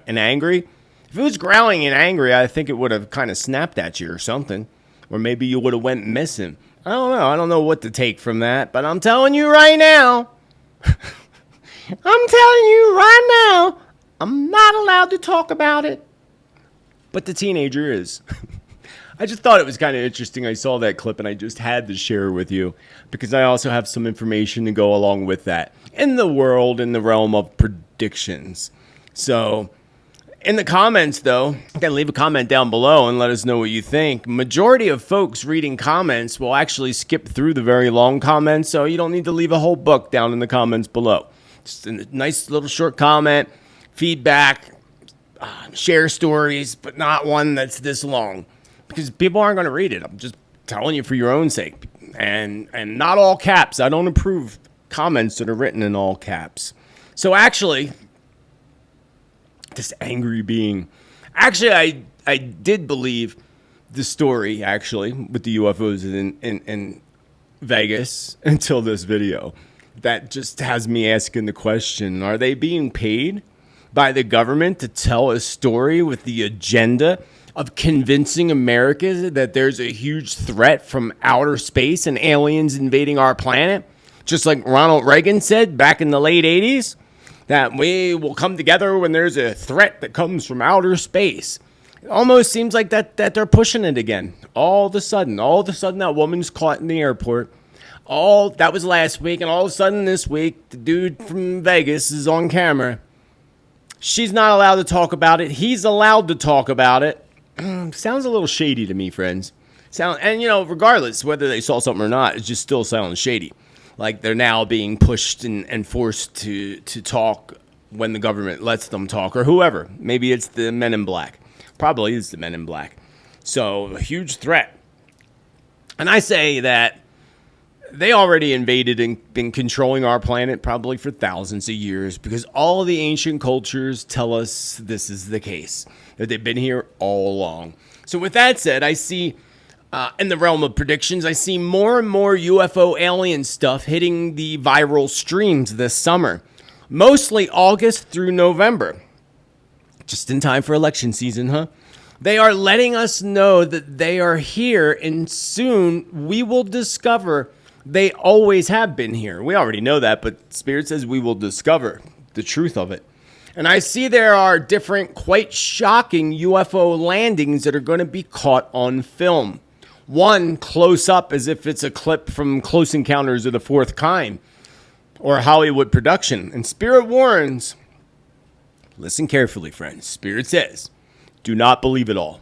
and angry. If it was growling and angry, I think it would have kind of snapped at you or something. Or maybe you would have went missing. I don't know. I don't know what to take from that. But I'm telling you right now. I'm not allowed to talk about it. But the teenager is. I just thought it was kind of interesting. I saw that clip and I just had to share it with you because I also have some information to go along with that in the realm of predictions. So in the comments, though, you can leave a comment down below and let us know what you think. Majority of folks reading comments will actually skip through the very long comments, so you don't need to leave a whole book down in the comments below. Just a nice little short comment, feedback, share stories, but not one that's this long. Because people aren't going to read it. I'm just telling you for your own sake. and not all caps. I don't approve comments that are written in all caps. So actually, this angry being, actually, I did believe the story, actually, with the UFOs in Vegas until this video. That just has me asking the question, are they being paid by the government to tell a story with the agenda of convincing Americans that there's a huge threat from outer space and aliens invading our planet? Just like Ronald Reagan said back in the late 80s, that we will come together when there's a threat that comes from outer space. It almost seems like that they're pushing it again. All of a sudden, that woman's caught in the airport. That was last week, and all of a sudden this week, the dude from Vegas is on camera. She's not allowed to talk about it. He's allowed to talk about it. Sounds a little shady to me, friends. Regardless whether they saw something or not, it just still sounds shady. Like they're now being pushed and forced to talk when the government lets them talk, or whoever. Maybe it's the men in black. Probably is the men in black. So, a huge threat. And I say that they already invaded and been controlling our planet probably for thousands of years, because all of the ancient cultures tell us this is the case, that they've been here all along. So with that said, I see, in the realm of predictions, I see more and more UFO alien stuff hitting the viral streams this summer, mostly August through November. Just in time for election season, huh? They are letting us know that they are here, and soon we will discover they always have been here. We already know that, but Spirit says we will discover the truth of it. And I see there are different, quite shocking UFO landings that are going to be caught on film. One close up, as if it's a clip from Close Encounters of the Fourth Kind or Hollywood production. And Spirit warns, listen carefully, friends. Spirit says, do not believe it all.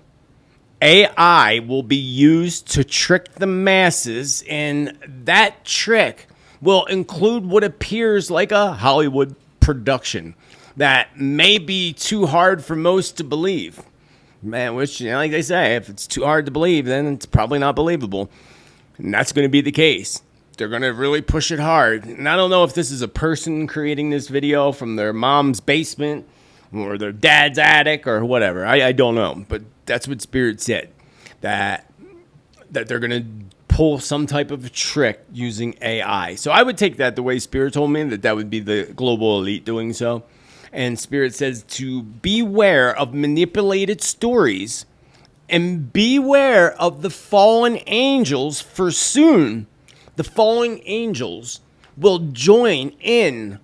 AI will be used to trick the masses, and that trick will include what appears like a Hollywood production that may be too hard for most to believe. Man, which, like they say, if it's too hard to believe, then it's probably not believable. And that's going to be the case. They're going to really push it hard. And I don't know if this is a person creating this video from their mom's basement or their dad's attic or whatever. I don't know. But that's what Spirit said. That they're going to pull some type of a trick using AI. So I would take that the way Spirit told me, that would be the global elite doing so. And Spirit says to beware of manipulated stories and beware of the fallen angels, for soon the fallen angels will join in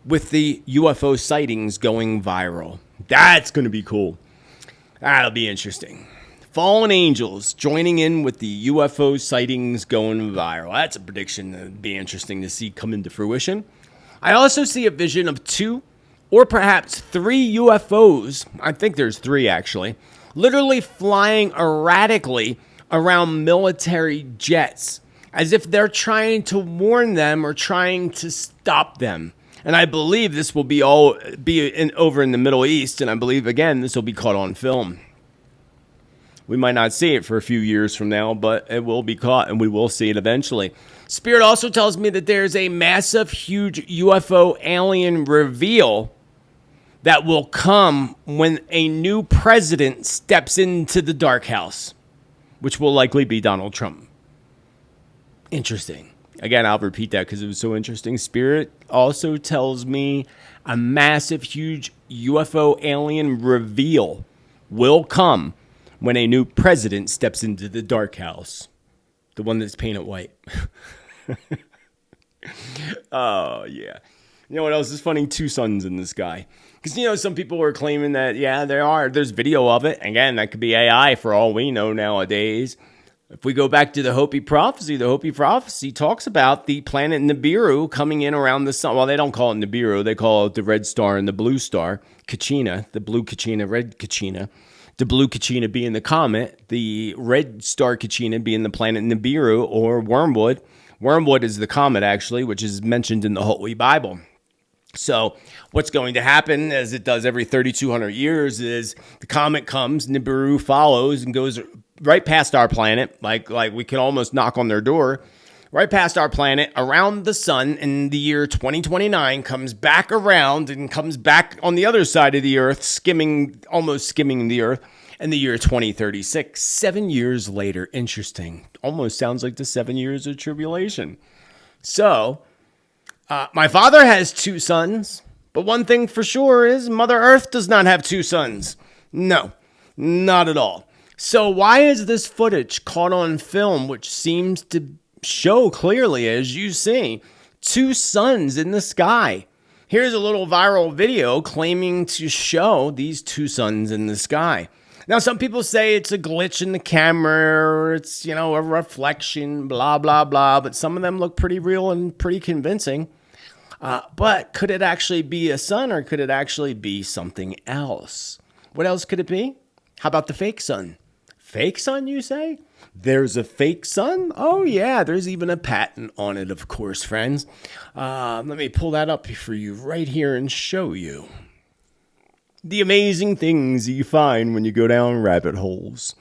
with the UFO sightings going viral. That's going to be cool. That'll be interesting. Fallen angels joining in with the UFO sightings going viral. That's a prediction that would be interesting to see come into fruition. I also see a vision of 2 or perhaps 3 UFOs, I think there's 3 actually, literally flying erratically around military jets, as if they're trying to warn them or trying to stop them. And I believe this will be over in the Middle East, and I believe, again, this will be caught on film. We might not see it for a few years from now, but it will be caught, and we will see it eventually. Spirit also tells me that there's a massive, huge UFO alien reveal that will come when a new president steps into the dark house, which will likely be Donald Trump. Interesting. Again, I'll repeat that because it was so interesting. Spirit also tells me a massive, huge UFO alien reveal will come when a new president steps into the dark house. The one that's painted white. Oh, yeah. You know what else is funny? 2 suns in the sky. Because, some people are claiming that, yeah, there's video of it. Again, that could be AI for all we know nowadays. If we go back to the Hopi prophecy talks about the planet Nibiru coming in around the sun. Well, they don't call it Nibiru. They call it the red star and the blue star. Kachina, the blue Kachina, red Kachina. The blue Kachina being the comet. The red star Kachina being the planet Nibiru or Wormwood. Wormwood is the comet, actually, which is mentioned in the Holy Bible. So what's going to happen, as it does every 3,200 years, is the comet comes, Nibiru follows, and goes right past our planet, like we can almost knock on their door, right past our planet, around the sun in the year 2029, comes back around and comes back on the other side of the Earth, almost skimming the Earth in the year 2036. 7 years later. Interesting. Almost sounds like the 7 years of tribulation. So, my father has 2 sons, but one thing for sure is Mother Earth does not have 2 sons. No, not at all. So why is this footage caught on film, which seems to show clearly, as you see, 2 suns in the sky? Here's a little viral video claiming to show these 2 suns in the sky. Now, some people say it's a glitch in the camera, or it's, a reflection, blah, blah, blah, but some of them look pretty real and pretty convincing. But could it actually be a sun, or could it actually be something else? What else could it be? How about the fake sun? Fake sun, you say? There's a fake sun? Oh, yeah, there's even a patent on it, of course, friends. Let me pull that up for you right here and show you the amazing things you find when you go down rabbit holes.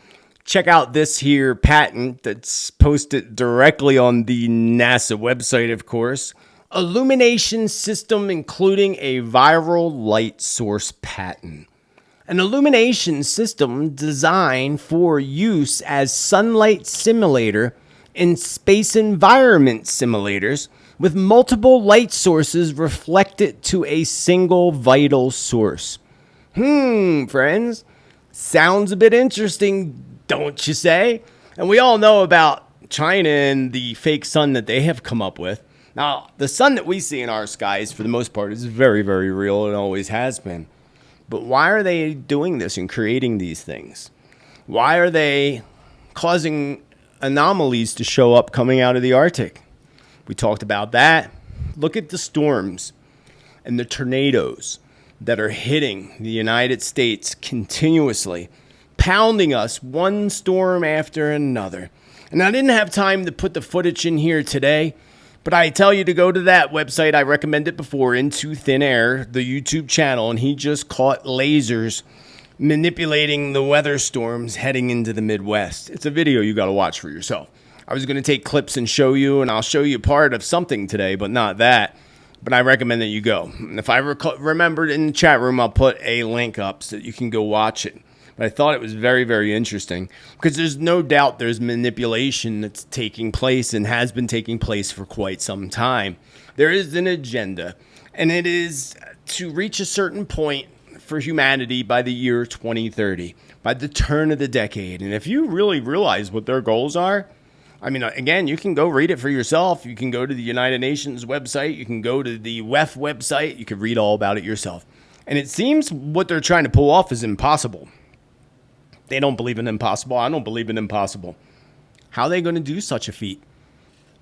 Check out this here patent that's posted directly on the NASA website, of course. Illumination system including a viral light source patent. An illumination system designed for use as sunlight simulator in space environment simulators with multiple light sources reflected to a single vital source. Friends, sounds a bit interesting, don't you say? And we all know about China and the fake sun that they have come up with. Now, the sun that we see in our skies, for the most part, is very, very real and always has been. But why are they doing this and creating these things? Why are they causing anomalies to show up coming out of the Arctic? We talked about that. Look at the storms and the tornadoes that are hitting the United States continuously, pounding us one storm after another. And I didn't have time to put the footage in here today, but I tell you to go to that website. I recommended before, Into Thin Air, the YouTube channel, and he just caught lasers manipulating the weather storms heading into the Midwest. It's a video you got to watch for yourself. I was going to take clips and show you, and I'll show you part of something today, but not that. But I recommend that you go. And if I remembered in the chat room, I'll put a link up so that you can go watch it. But I thought it was very, very interesting because there's no doubt there's manipulation that's taking place and has been taking place for quite some time. There is an agenda, and it is to reach a certain point for humanity by the year 2030, by the turn of the decade. And if you really realize what their goals are, I mean, again, you can go read it for yourself. You can go to the United Nations website. You can go to the WEF website. You can read all about it yourself. And it seems what they're trying to pull off is impossible. They don't believe in impossible. I don't believe in impossible. How are they going to do such a feat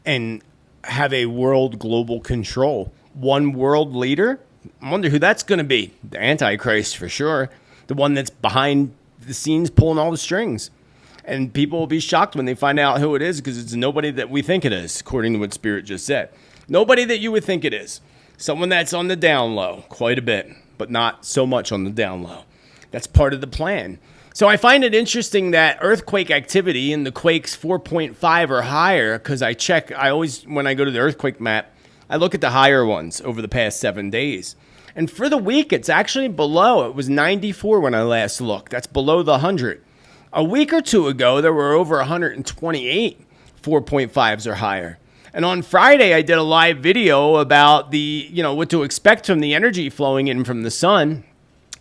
and have a world global control? One world leader? I wonder who that's going to be. The Antichrist for sure. The one that's behind the scenes pulling all the strings. And people will be shocked when they find out who it is because it's nobody that we think it is, according to what Spirit just said. Nobody that you would think it is. Someone that's on the down low quite a bit, but not so much on the down low. That's part of the plan. So I find it interesting that earthquake activity in the quakes 4.5 or higher, because I always, when I go to the earthquake map, I look at the higher ones over the past 7 days. And for the week, it's actually below. It was 94 when I last looked. That's below the 100. A week or two ago, there were over 128 4.5s or higher. And on Friday, I did a live video about what to expect from the energy flowing in from the sun.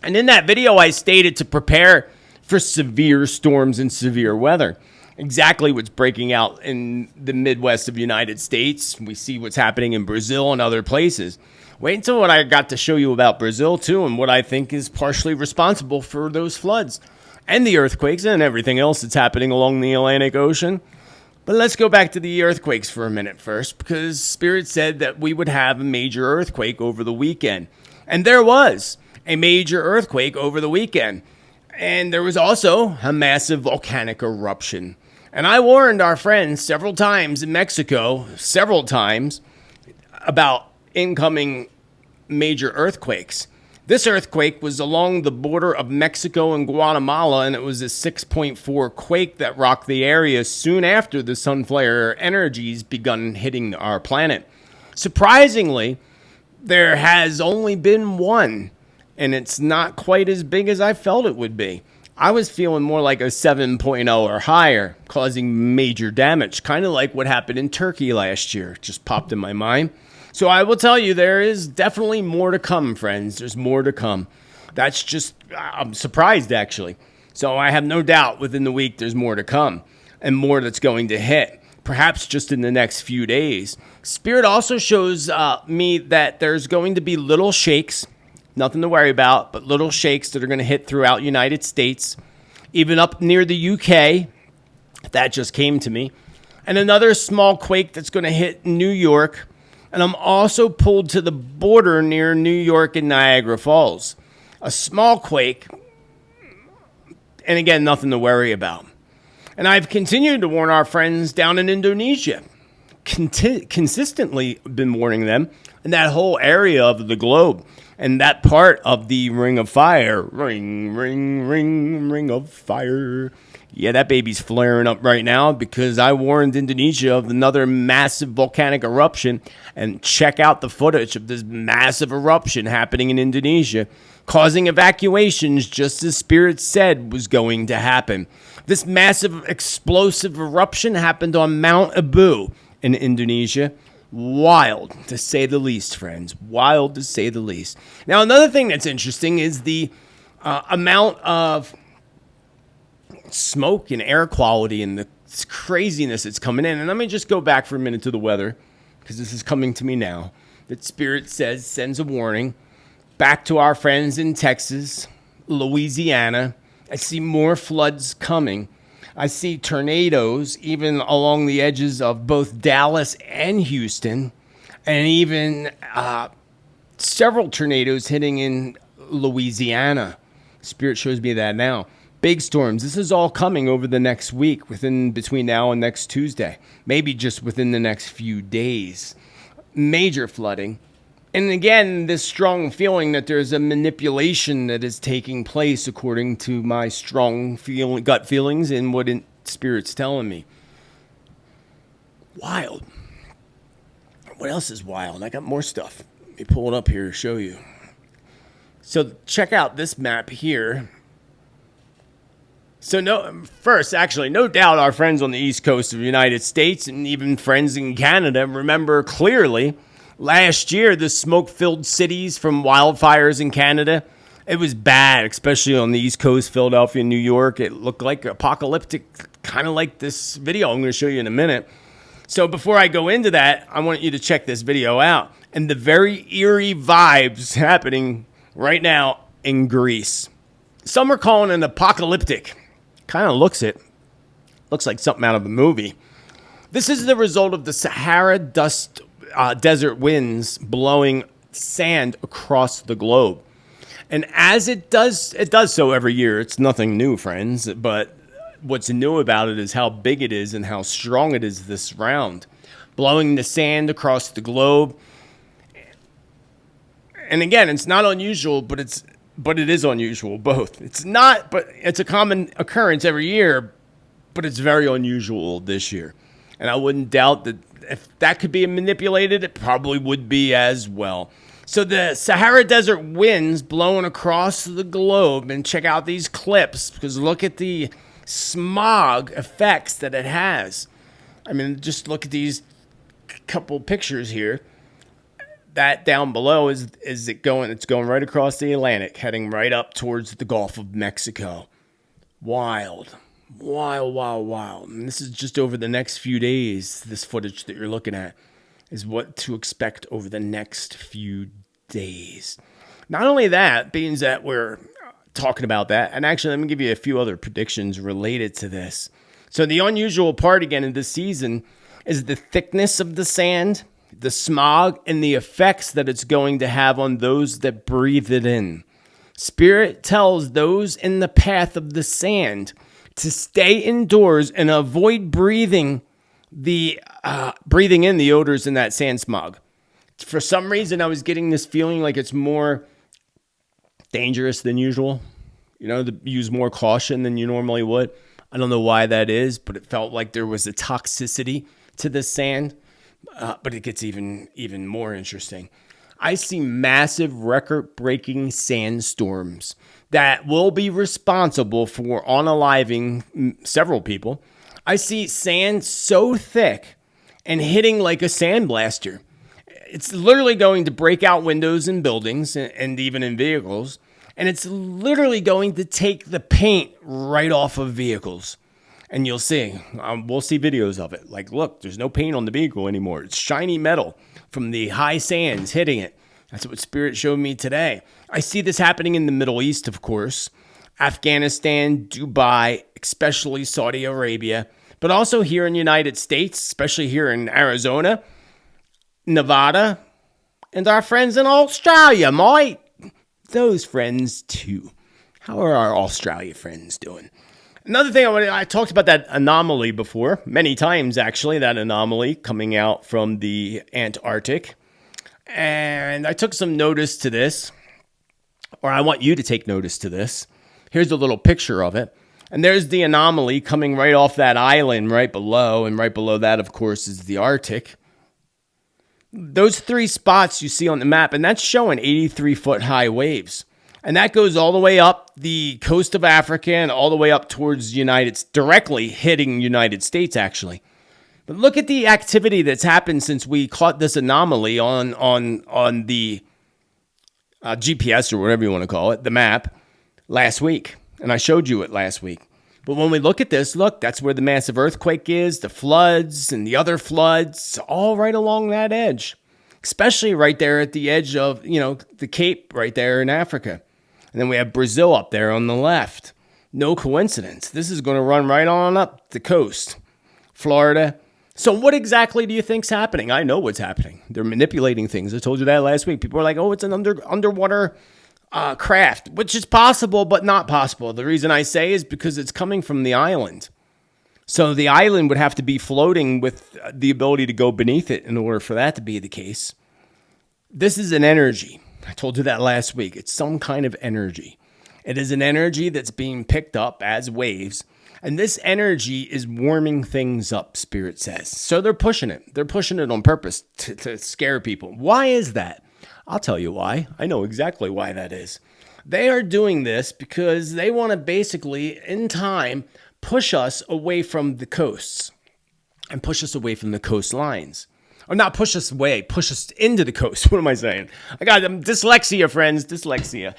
And in that video, I stated to prepare for severe storms and severe weather. Exactly what's breaking out in the Midwest of the United States. We see what's happening in Brazil and other places. Wait until what I got to show you about Brazil, too, and what I think is partially responsible for those floods and the earthquakes and everything else that's happening along the Atlantic Ocean. But let's go back to the earthquakes for a minute first, because Spirit said that we would have a major earthquake over the weekend. And there was a major earthquake over the weekend. And there was also a massive volcanic eruption. And I warned our friends several times in Mexico, several times, about incoming major earthquakes. This earthquake was along the border of Mexico and Guatemala, and it was a 6.4 quake that rocked the area soon after the sun flare energies begun hitting our planet. Surprisingly, there has only been one, and it's not quite as big as I felt it would be. I was feeling more like a 7.0 or higher, causing major damage, kind of like what happened in Turkey last year. Just popped in my mind. So I will tell you, there is definitely more to come, friends. There's more to come. That's just, I'm surprised, actually. So I have no doubt within the week there's more to come and more that's going to hit, perhaps just in the next few days. Spirit also shows me that there's going to be little shakes, nothing to worry about, but little shakes that are going to hit throughout United States, even up near the UK. That just came to me. And another small quake that's going to hit New York. And I'm also pulled to the border near New York and Niagara Falls. A small quake, and again, nothing to worry about. And I've continued to warn our friends down in Indonesia. Consistently been warning them in that whole area of the globe. And that part of the Ring of Fire. Ring, ring, ring, ring of fire. Yeah, that baby's flaring up right now because I warned Indonesia of another massive volcanic eruption. And check out the footage of this massive eruption happening in Indonesia, causing evacuations just as Spirit said was going to happen. This massive explosive eruption happened on Mount Abu in Indonesia. Wild, to say the least, friends. Wild, to say the least. Now, another thing that's interesting is the amount of smoke and air quality and the craziness that's coming in. And let me just go back for a minute to the weather, because this is coming to me now. That Spirit says, sends a warning back to our friends in Texas, Louisiana. I see more floods coming. I see tornadoes even along the edges of both Dallas and Houston, and even several tornadoes hitting in Louisiana. Spirit shows me that now. Big storms. This is all coming over the next week, between now and next Tuesday. Maybe just within the next few days. Major flooding. And again, this strong feeling that there's a manipulation that is taking place according to my strong gut feelings and what Spirit's telling me. Wild. What else is wild? I got more stuff. Let me pull it up here to show you. So check out this map here. So no doubt our friends on the East Coast of the United States and even friends in Canada remember clearly last year the smoke-filled cities from wildfires in Canada. It was bad, especially on the East Coast, Philadelphia, New York. It looked like apocalyptic, kind of like this video I'm going to show you in a minute. So before I go into that, I want you to check this video out and the very eerie vibes happening right now in Greece. Some are calling it apocalyptic. Kind of looks like something out of a movie. This is the result of the Sahara desert winds blowing sand across the globe. And as it does so every year. It's nothing new, friends, but what's new about it is how big it is and how strong it is this round, blowing the sand across the globe. And again, it's not unusual, but it is unusual, both. It's not, but it's a common occurrence every year, but it's very unusual this year. And I wouldn't doubt that if that could be manipulated, it probably would be as well. So the Sahara Desert winds blowing across the globe, and check out these clips, because look at the smog effects that it has. I mean, just look at these couple pictures here. That down below is it going? It's going right across the Atlantic, heading right up towards the Gulf of Mexico. Wild. And this is just over the next few days. This footage that you're looking at is what to expect over the next few days. Not only that, being that we're talking about that, and actually let me give you a few other predictions related to this. So the unusual part again in this season is the thickness of the sand, the smog, and the effects that it's going to have on those that breathe it in. Spirit tells those in the path of the sand to stay indoors and avoid breathing in the odors in that sand smog. For some reason, I was getting this feeling like it's more dangerous than usual. You know, to use more caution than you normally would. I don't know why that is, but it felt like there was a toxicity to this sand. But it gets even more interesting. I see massive record-breaking sandstorms that will be responsible for unaliving several people. I see sand so thick and hitting like a sandblaster. It's literally going to break out windows in buildings and even in vehicles. And it's literally going to take the paint right off of vehicles. And you'll see, we'll see videos of it. Like, look, there's no paint on the vehicle anymore. It's shiny metal from the high sands hitting it. That's what Spirit showed me today. I see this happening in the Middle East, of course. Afghanistan, Dubai, especially Saudi Arabia. But also here in the United States, especially here in Arizona, Nevada, and our friends in Australia, mate. Those friends, too. How are our Australia friends doing? Another thing, I talked about that anomaly before, many times actually, that anomaly coming out from the Antarctic. And I took some notice to this, or I want you to take notice to this. Here's a little picture of it. And there's the anomaly coming right off that island right below. And right below that, of course, is the Arctic. Those three spots you see on the map, and that's showing 83-foot high waves. And that goes all the way up the coast of Africa and all the way up towards directly hitting United States, actually. But look at the activity that's happened since we caught this anomaly on the GPS or whatever you want to call it, the map, last week. And I showed you it last week. But when we look at this, look, that's where the massive earthquake is, the floods and the other floods, all right along that edge. Especially right there at the edge of, the Cape right there in Africa. And then we have Brazil up there on the left. No coincidence. This is going to run right on up the coast. Florida. So what exactly do you think's happening? I know what's happening. They're manipulating things. I told you that last week. People are like, oh, it's an underwater craft, which is possible, but not possible. The reason I say is because it's coming from the island. So the island would have to be floating with the ability to go beneath it in order for that to be the case. This is an energy. I told you that last week. It's some kind of energy. It is an energy that's being picked up as waves. And this energy is warming things up, Spirit says. So they're pushing it. They're pushing it on purpose to scare people. Why is that? I'll tell you why. I know exactly why that is. They are doing this because they want to basically, in time, push us away from the coasts and push us away from the coastlines. Or not push us away, push us into the coast. What am I saying? I got dyslexia, friends, dyslexia.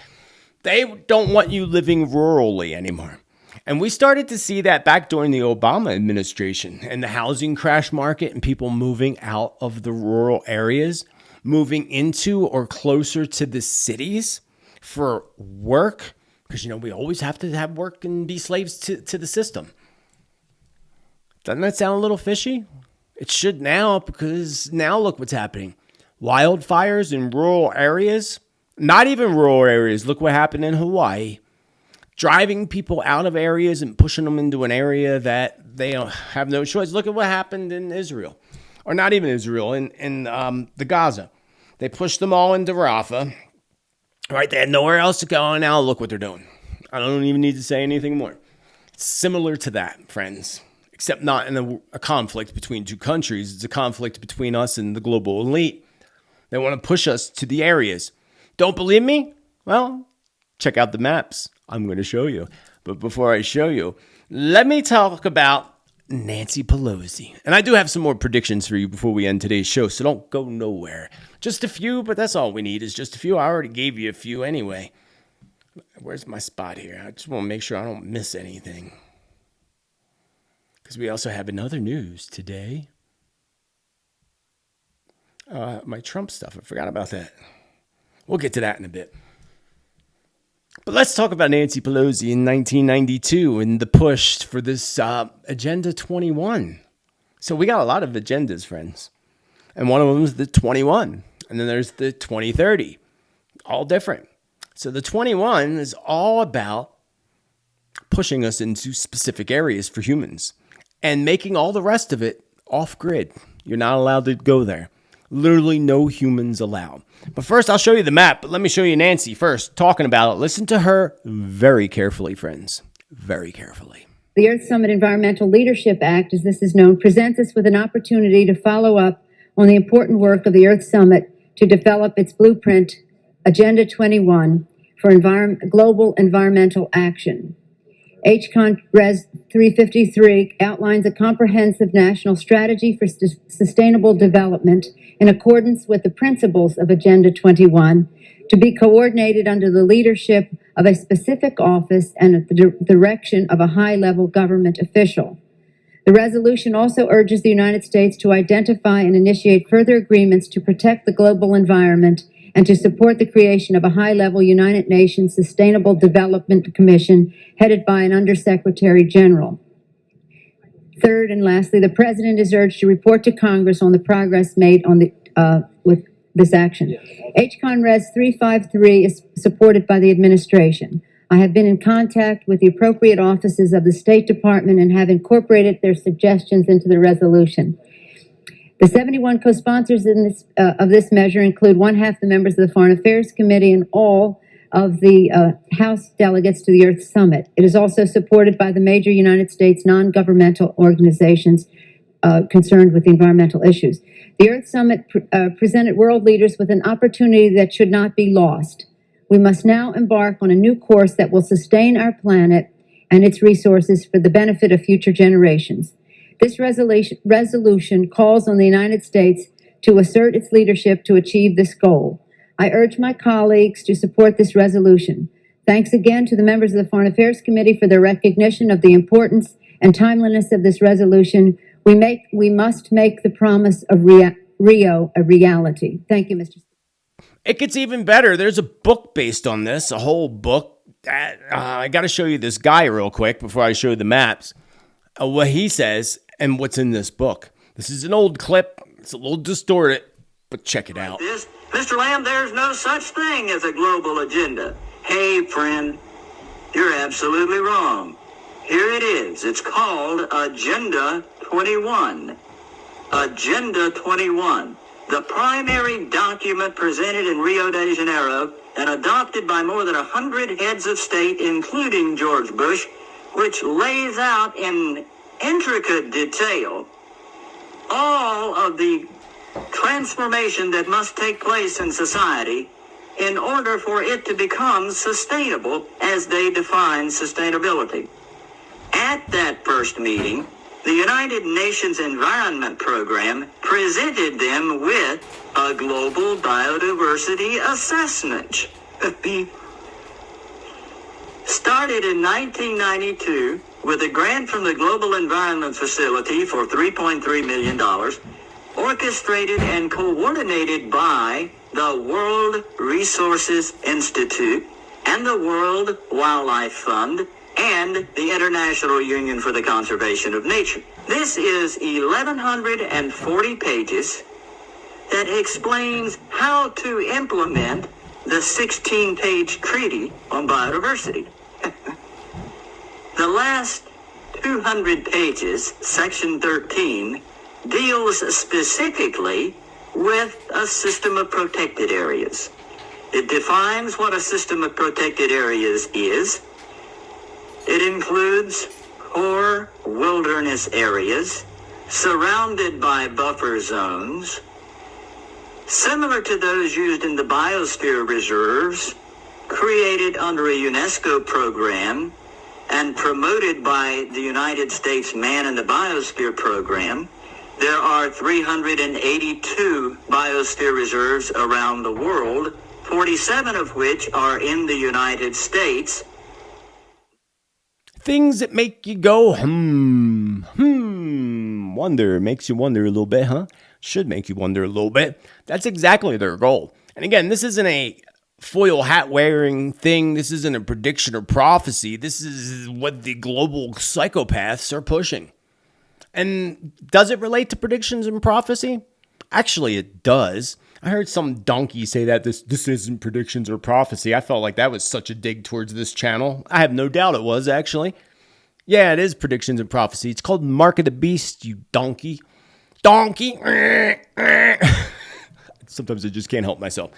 They don't want you living rurally anymore. And we started to see that back during the Obama administration and the housing crash market and people moving out of the rural areas, moving into or closer to the cities for work. Because, we always have to have work and be slaves to the system. Doesn't that sound a little fishy? It should now, because now look what's happening. Wildfires in rural areas, not even rural areas. Look what happened in Hawaii. Driving people out of areas and pushing them into an area that they have no choice. Look at what happened in Israel. Or not even Israel, in the Gaza. They pushed them all into Rafah. Right, they had nowhere else to go, and now look what they're doing. I don't even need to say anything more. It's similar to that, friends. Except not in a conflict between two countries. It's a conflict between us and the global elite. They want to push us to the areas. Don't believe me? Well, check out the maps. I'm going to show you. But before I show you, let me talk about Nancy Pelosi. And I do have some more predictions for you before we end today's show, so don't go nowhere. Just a few, but that's all we need is just a few. I already gave you a few anyway. Where's my spot here? I just want to make sure I don't miss anything. Because we also have another news today. My Trump stuff. I forgot about that. We'll get to that in a bit. But let's talk about Nancy Pelosi in 1992 and the push for this Agenda 21. So we got a lot of agendas, friends. And one of them is the 21. And then there's the 2030. All different. So the 21 is all about pushing us into specific areas for humans and making all the rest of it off-grid. You're not allowed to go there. Literally no humans allowed. But first, I'll show you the map, but let me show you Nancy first, talking about it. Listen to her very carefully, friends. Very carefully. The Earth Summit Environmental Leadership Act, as this is known, presents us with an opportunity to follow up on the important work of the Earth Summit to develop its blueprint, Agenda 21, for global environmental action. HCON Res 353 outlines a comprehensive national strategy for sustainable development in accordance with the principles of Agenda 21 to be coordinated under the leadership of a specific office and at the direction of a high-level government official. The resolution also urges the United States to identify and initiate further agreements to protect the global environment and to support the creation of a high-level United Nations Sustainable Development Commission headed by an Undersecretary General. Third and lastly, the President is urged to report to Congress on the progress made on with this action. HCON Res 353 is supported by the administration. I have been in contact with the appropriate offices of the State Department and have incorporated their suggestions into the resolution. The 71 co-sponsors of this measure include one-half the members of the Foreign Affairs Committee and all of the House delegates to the Earth Summit. It is also supported by the major United States non-governmental organizations concerned with the environmental issues. The Earth Summit presented world leaders with an opportunity that should not be lost. We must now embark on a new course that will sustain our planet and its resources for the benefit of future generations. This resolution calls on the United States to assert its leadership to achieve this goal. I urge my colleagues to support this resolution. Thanks again to the members of the Foreign Affairs Committee for their recognition of the importance and timeliness of this resolution. We must make the promise of Rio a reality. Thank you, Mr. Speaker. It gets even better. There's a book based on this, a whole book. I got to show you this guy real quick before I show you the maps. What he says and what's in this book. This is an old clip. It's a little distorted, but check it out. Mr. Lamb, there's no such thing as a global agenda. Hey, friend, you're absolutely wrong. Here it is. It's called Agenda 21. Agenda 21. The primary document presented in Rio de Janeiro and adopted by more than 100 heads of state, including George Bush, which lays out in intricate detail all of the transformation that must take place in society in order for it to become sustainable as they define sustainability. At that first meeting, the United Nations Environment Program presented them with a global biodiversity assessment. Started in 1992 with a grant from the Global Environment Facility for $3.3 million, orchestrated and coordinated by the World Resources Institute and the World Wildlife Fund and the International Union for the Conservation of Nature. This is 1,140 pages that explains how to implement the 16-page treaty on biodiversity. The last 200 pages, section 13, deals specifically with a system of protected areas. It defines what a system of protected areas is. It includes core wilderness areas surrounded by buffer zones, similar to those used in the biosphere reserves, created under a UNESCO program and promoted by the United States Man in the Biosphere program. There are 382 biosphere reserves around the world, 47 of which are in the United States. Things that make you go, wonder. Makes you wonder a little bit, huh? Should make you wonder a little bit. That's exactly their goal. And again, this isn't a foil hat wearing thing. This isn't a prediction or prophecy. This is what the global psychopaths are pushing. And does it relate to predictions and prophecy? Actually, it does. I heard some donkey say that this isn't predictions or prophecy. I felt like that was such a dig towards this channel. I have no doubt it was, actually. Yeah, it is predictions and prophecy. It's called Mark of the Beast, you donkey. Donkey! Sometimes I just can't help myself.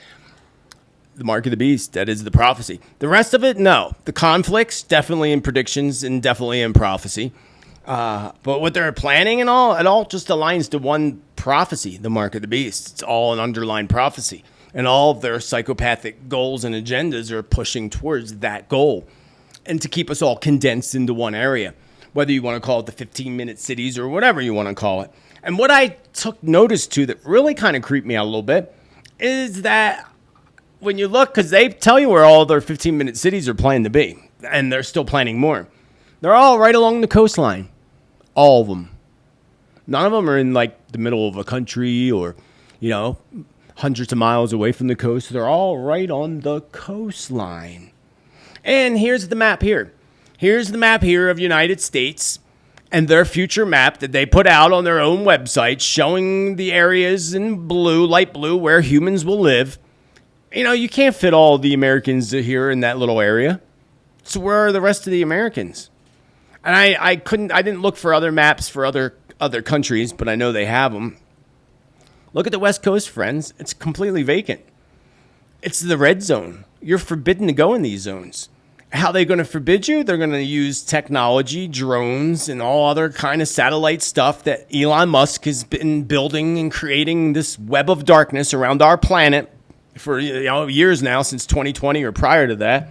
The mark of the beast, that is the prophecy. The rest of it, no. The conflicts, definitely in predictions and definitely in prophecy. But what they're planning and all, it all just aligns to one prophecy, the mark of the beast. It's all an underlying prophecy. And all of their psychopathic goals and agendas are pushing towards that goal. And to keep us all condensed into one area, whether you want to call it the 15-minute cities or whatever you want to call it. And what I took notice to that really kind of creeped me out a little bit is that when you look, because they tell you where all their 15-minute cities are planning to be, and they're still planning more. They're all right along the coastline. All of them. None of them are in like the middle of a country or, hundreds of miles away from the coast. They're all right on the coastline. And here's the map here. Here's the map here of United States and their future map that they put out on their own website showing the areas in blue, light blue, where humans will live. You can't fit all the Americans here in that little area. So where are the rest of the Americans? And I didn't look for other maps for other countries, but I know they have them. Look at the West Coast, friends. It's completely vacant. It's the red zone. You're forbidden to go in these zones. How are they going to forbid you? They're going to use technology, drones, and all other kind of satellite stuff that Elon Musk has been building and creating this web of darkness around our planet for years now, since 2020 or prior to that.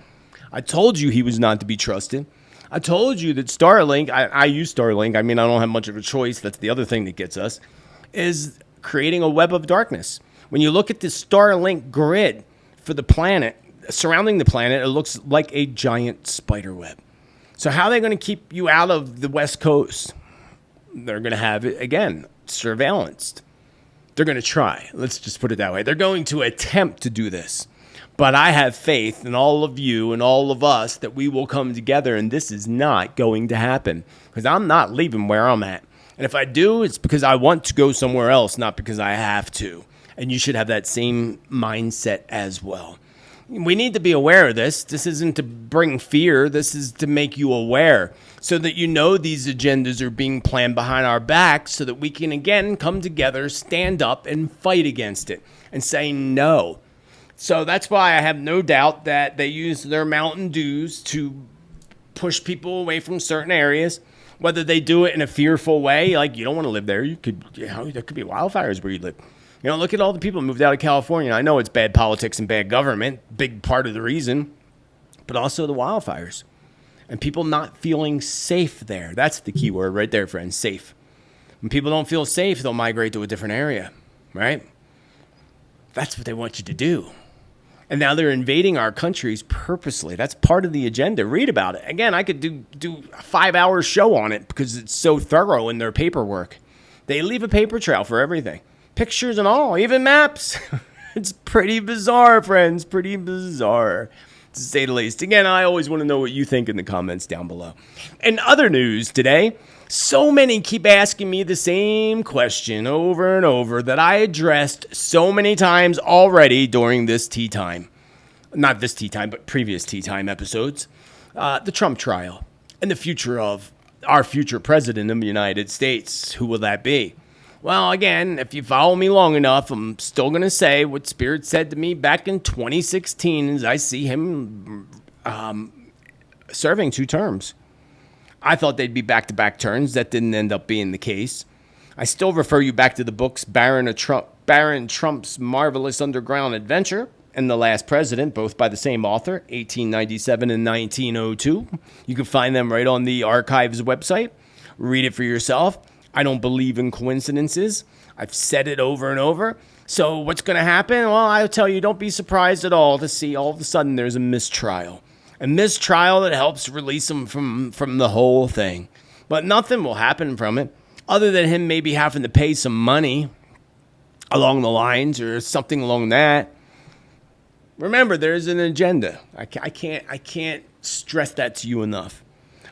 I told you he was not to be trusted. I told you that Starlink, I use Starlink. I don't have much of a choice. That's the other thing that gets us, is creating a web of darkness. When you look at the Starlink grid for the planet, surrounding the planet, it looks like a giant spider web. So how are they going to keep you out of the West Coast? They're going to have it, again, surveillanced. They're going to try. Let's just put it that way. They're going to attempt to do this. But I have faith in all of you and all of us that we will come together, and this is not going to happen because I'm not leaving where I'm at. And if I do, it's because I want to go somewhere else, not because I have to. And you should have that same mindset as well. We need to be aware of this. This isn't to bring fear. This is to make you aware so that these agendas are being planned behind our backs so that we can, again, come together, stand up, and fight against it and say no. So that's why I have no doubt that they use their Mountain Dews to push people away from certain areas, whether they do it in a fearful way, like you don't want to live there. There could be wildfires where you live. Look at all the people who moved out of California. I know it's bad politics and bad government, big part of the reason, but also the wildfires and people not feeling safe there. That's the key word right there, friends, safe. When people don't feel safe, they'll migrate to a different area, right? That's what they want you to do. And now they're invading our countries purposely. That's part of the agenda. Read about it. Again, I could do a 5-hour show on it because it's so thorough in their paperwork. They leave a paper trail for everything. Pictures and all, even maps. It's pretty bizarre, friends. Pretty bizarre, to say the least. Again, I always want to know what you think in the comments down below. And other news today, so many keep asking me the same question over and over that I addressed so many times already during this tea time. Not this tea time, but previous tea time episodes. The Trump trial and the future of our future president of the United States. Who will that be? Well, again, if you follow me long enough, I'm still going to say what Spirit said to me back in 2016 as I see him serving 2 terms. I thought they'd be back-to-back terms. That didn't end up being the case. I still refer you back to the books Baron Trump's Marvelous Underground Adventure and The Last President, both by the same author, 1897 and 1902. You can find them right on the Archives website. Read it for yourself. I don't believe in coincidences. I've said it over and over. So what's going to happen? Well, I'll tell you, don't be surprised at all to see all of a sudden there's a mistrial. A mistrial that helps release him from the whole thing. But nothing will happen from it other than him maybe having to pay some money along the lines or something along that. Remember, there's an agenda. I can't stress that to you enough.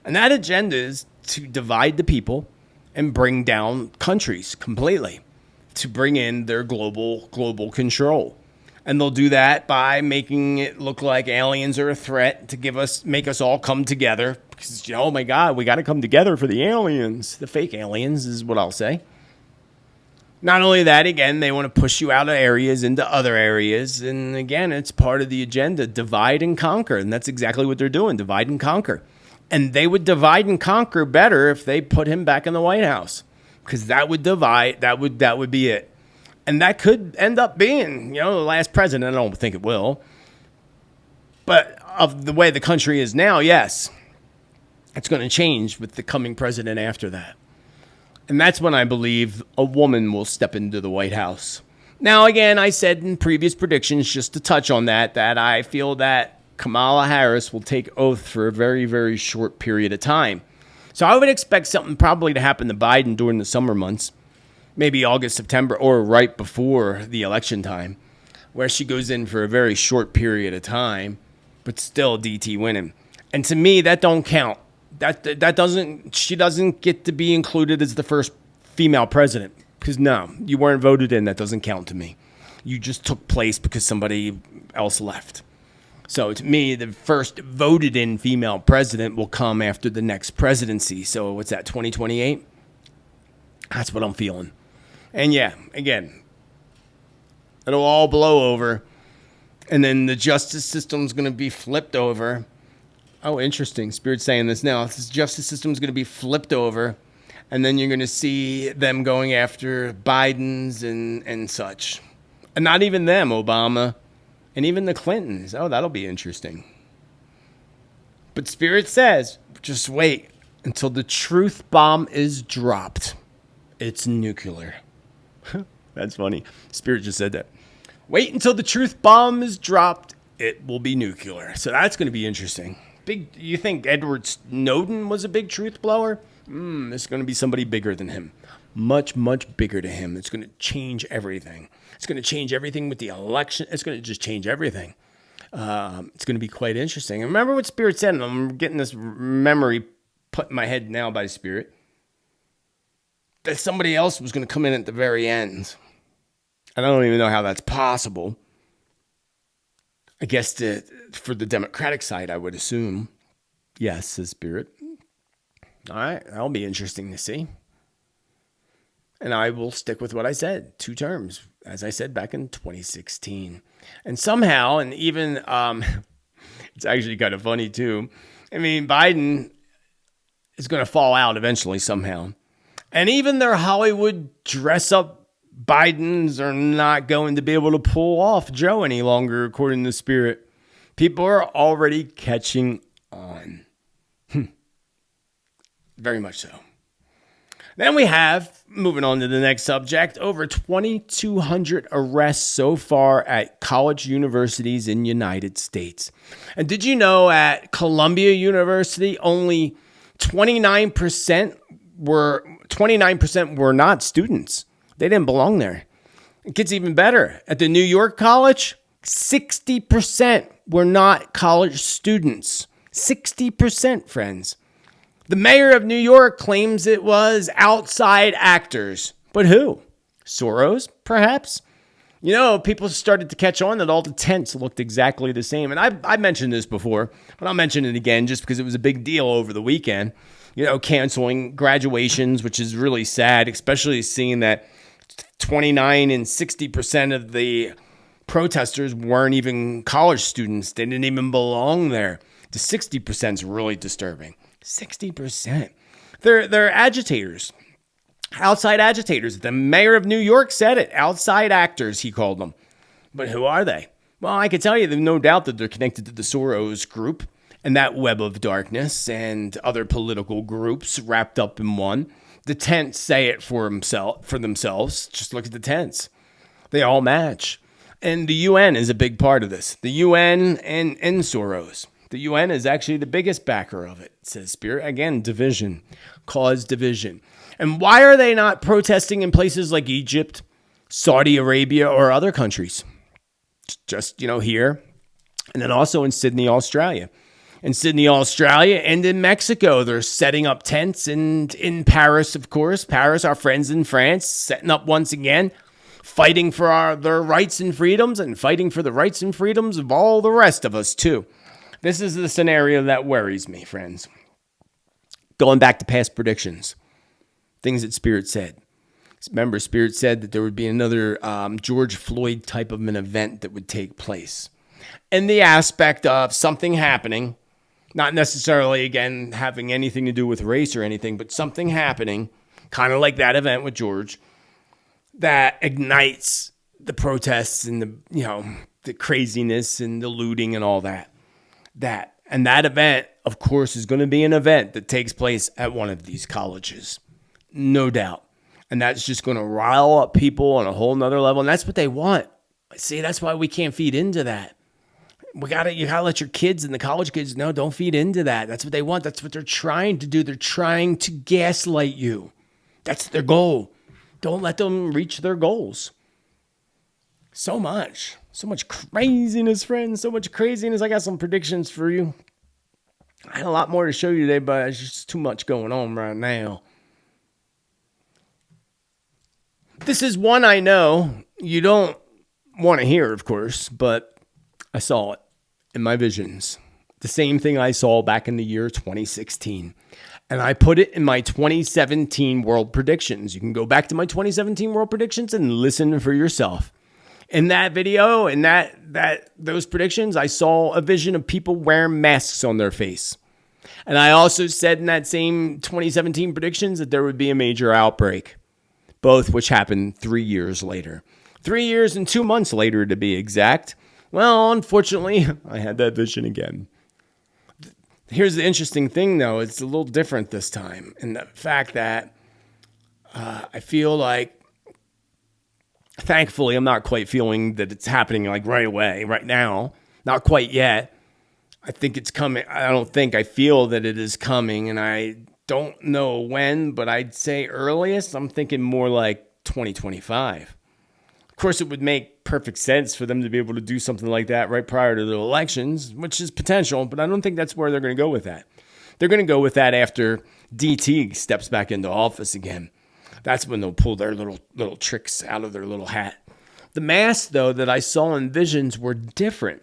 And that agenda is to divide the people and bring down countries completely, to bring in their global control. And they'll do that by making it look like aliens are a threat to make us all come together. Because, oh my God, we got to come together for the aliens. The fake aliens is what I'll say. Not only that, again, they want to push you out of areas into other areas. And again, it's part of the agenda, divide and conquer. And that's exactly what they're doing, divide and conquer. And they would divide and conquer better if they put him back in the White House, because that would divide, that would be it. And that could end up being, the last president. I don't think it will. But of the way the country is now, yes, it's going to change with the coming president after that. And that's when I believe a woman will step into the White House. Now, again, I said in previous predictions, just to touch on that I feel that Kamala Harris will take oath for a very, very short period of time. So I would expect something probably to happen to Biden during the summer months, maybe August, September, or right before the election time, where she goes in for a very short period of time, but still DT winning. And to me, that don't count. She doesn't get to be included as the first female president, because no, you weren't voted in. That doesn't count to me. You just took place because somebody else left. So to me, the first voted in female president will come after the next presidency. So what's that, 2028? That's what I'm feeling. And yeah, again, it'll all blow over. And then the justice system's going to be flipped over. Oh, interesting. Spirit's saying this now. This justice system is going to be flipped over, and then you're going to see them going after Bidens and such. And not even them, Obama, and even the Clintons. Oh, that'll be interesting. But Spirit says, just wait until the truth bomb is dropped. It's nuclear. That's funny. Spirit just said that. Wait until the truth bomb is dropped. It will be nuclear. So that's going to be interesting. You think Edward Snowden was a big truth blower? It's going to be somebody bigger than him. Much, much bigger to him. It's going to change everything. It's going to change everything with the election. It's going to just change everything. It's going to be quite interesting. And remember what Spirit said, and I'm getting this memory put in my head now by Spirit, that somebody else was going to come in at the very end. I don't even know how that's possible. I guess for the Democratic side, I would assume. Yes, says Spirit. All right, that'll be interesting to see. And I will stick with what I said, 2 terms, as I said back in 2016. And somehow, and even, it's actually kind of funny too. I mean, Biden is going to fall out eventually somehow. And even their Hollywood dress-up Bidens are not going to be able to pull off Joe any longer, according to Spirit. People are already catching on. Very much so. Then we have, moving on to the next subject, over 2,200 arrests so far at college universities in the United States. And did you know at Columbia University, only 29% were not students? They didn't belong there. It gets even better. At the New York College, 60% were not college students. 60%, friends. The mayor of New York claims it was outside actors. But who? Soros, perhaps? People started to catch on that all the tents looked exactly the same. And I mentioned this before, but I'll mention it again just because it was a big deal over the weekend. Canceling graduations, which is really sad, especially seeing that 29 and 60% of the protesters weren't even college students. They didn't even belong there. The 60% is really disturbing. 60%. They're agitators. Outside agitators. The mayor of New York said it. Outside actors, he called them. But who are they? Well, I can tell you there's no doubt that they're connected to the Soros group and that web of darkness and other political groups wrapped up in one. The tents say it for themselves. Just look at the tents. They all match. And the UN is a big part of this. The UN and Soros. The UN is actually the biggest backer of it, says Spirit. Again, division. Cause division. And why are they not protesting in places like Egypt, Saudi Arabia, or other countries? Just, here. And then also in Sydney, Australia. In Sydney, Australia, and in Mexico, they're setting up tents. And in Paris, of course. Paris, our friends in France, setting up once again. Fighting for their rights and freedoms, and fighting for the rights and freedoms of all the rest of us, too. This is the scenario that worries me, friends. Going back to past predictions. Things that Spirit said. Remember, Spirit said that there would be another George Floyd type of an event that would take place. And the aspect of something happening, not necessarily, again, having anything to do with race or anything, but something happening, kind of like that event with George, that ignites the protests and the craziness and the looting and all that. And that event, of course, is going to be an event that takes place at one of these colleges. No doubt. And that's just going to rile up people on a whole nother level. And that's what they want. See, that's why we can't feed into that. You gotta let your kids and the college kids know, don't feed into that. That's what they want. That's what they're trying to do. They're trying to gaslight you. That's their goal. Don't let them reach their goals. So much craziness, friends. So much craziness. I got some predictions for you. I had a lot more to show you today, but it's just too much going on right now. This is one I know you don't want to hear, of course, but I saw it in my visions. The same thing I saw back in the year 2016. And I put it in my 2017 world predictions. You can go back to my 2017 world predictions and listen for yourself. In that video, in those predictions, I saw a vision of people wearing masks on their face. And I also said in that same 2017 predictions that there would be a major outbreak, both which happened 3 years later. 3 years and 2 months later, to be exact. Well, unfortunately, I had that vision again. Here's the interesting thing, though. It's a little different this time in the fact that I feel like, thankfully, I'm not quite feeling that it's happening like right away, right now. Not quite yet. I think it's coming. I feel that it is coming, and I don't know when, but I'd say earliest, I'm thinking more like 2025. Of course, it would make perfect sense for them to be able to do something like that right prior to the elections, which is potential, but I don't think that's where they're going to go with that. They're going to go with that after DT steps back into office again. That's when they'll pull their little tricks out of their little hat. The masks, though, that I saw in visions were different.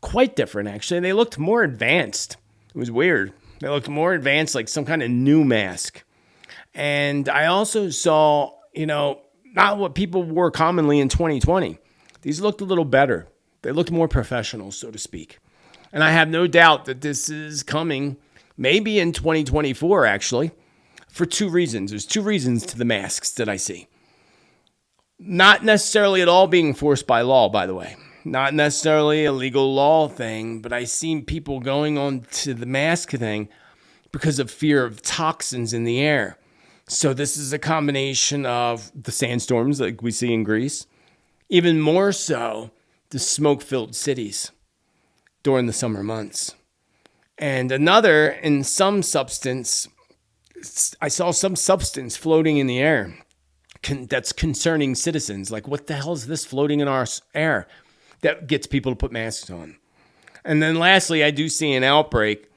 Quite different, actually. They looked more advanced. It was weird. They looked more advanced, like some kind of new mask. And I also saw, not what people wore commonly in 2020. These looked a little better. They looked more professional, so to speak. And I have no doubt that this is coming maybe in 2024, actually, for two reasons. There's two reasons to the masks that I see. Not necessarily at all being forced by law, by the way. Not necessarily a legal law thing, but I seen people going on to the mask thing because of fear of toxins in the air. So this is a combination of the sandstorms like we see in Greece, even more so the smoke-filled cities during the summer months. And another, in some substance, I saw some substance floating in the air that's concerning citizens. Like, what the hell is this floating in our air that gets people to put masks on? And then lastly, I do see an outbreak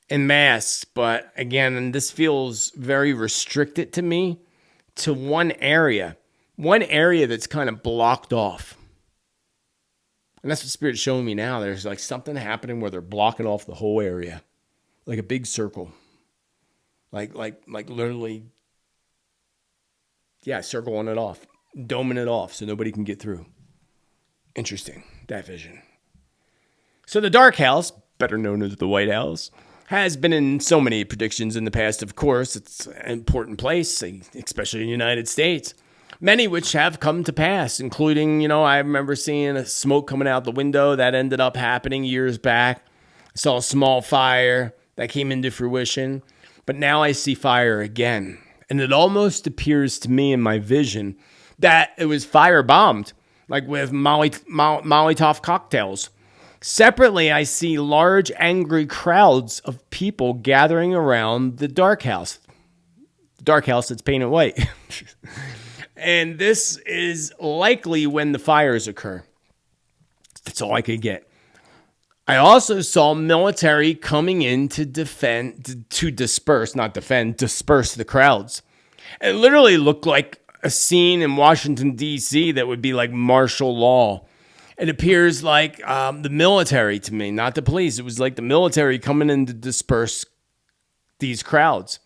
in masks, but again, this feels very restricted to me to one area that's kind of blocked off. And that's what Spirit's showing me now. There's like something happening where they're blocking off the whole area, like a big circle, like literally, circling it off, doming it off so nobody can get through. Interesting, that vision. So the Dark House, better known as the White House, has been in so many predictions in the past, of course. It's an important place, especially in the United States. Many which have come to pass, including, I remember seeing a smoke coming out the window. That ended up happening years back. I saw a small fire that came into fruition. But now I see fire again. And it almost appears to me in my vision that it was firebombed, like with Molotov cocktails. Separately, I see large, angry crowds of people gathering around the Dark House. The Dark House that's painted white. And this is likely when the fires occur. That's all I could get. I also saw military coming in to disperse the crowds. It literally looked like a scene in Washington, D.C. that would be like martial law. It appears like the military to me, not the police. It was like the military coming in to disperse these crowds.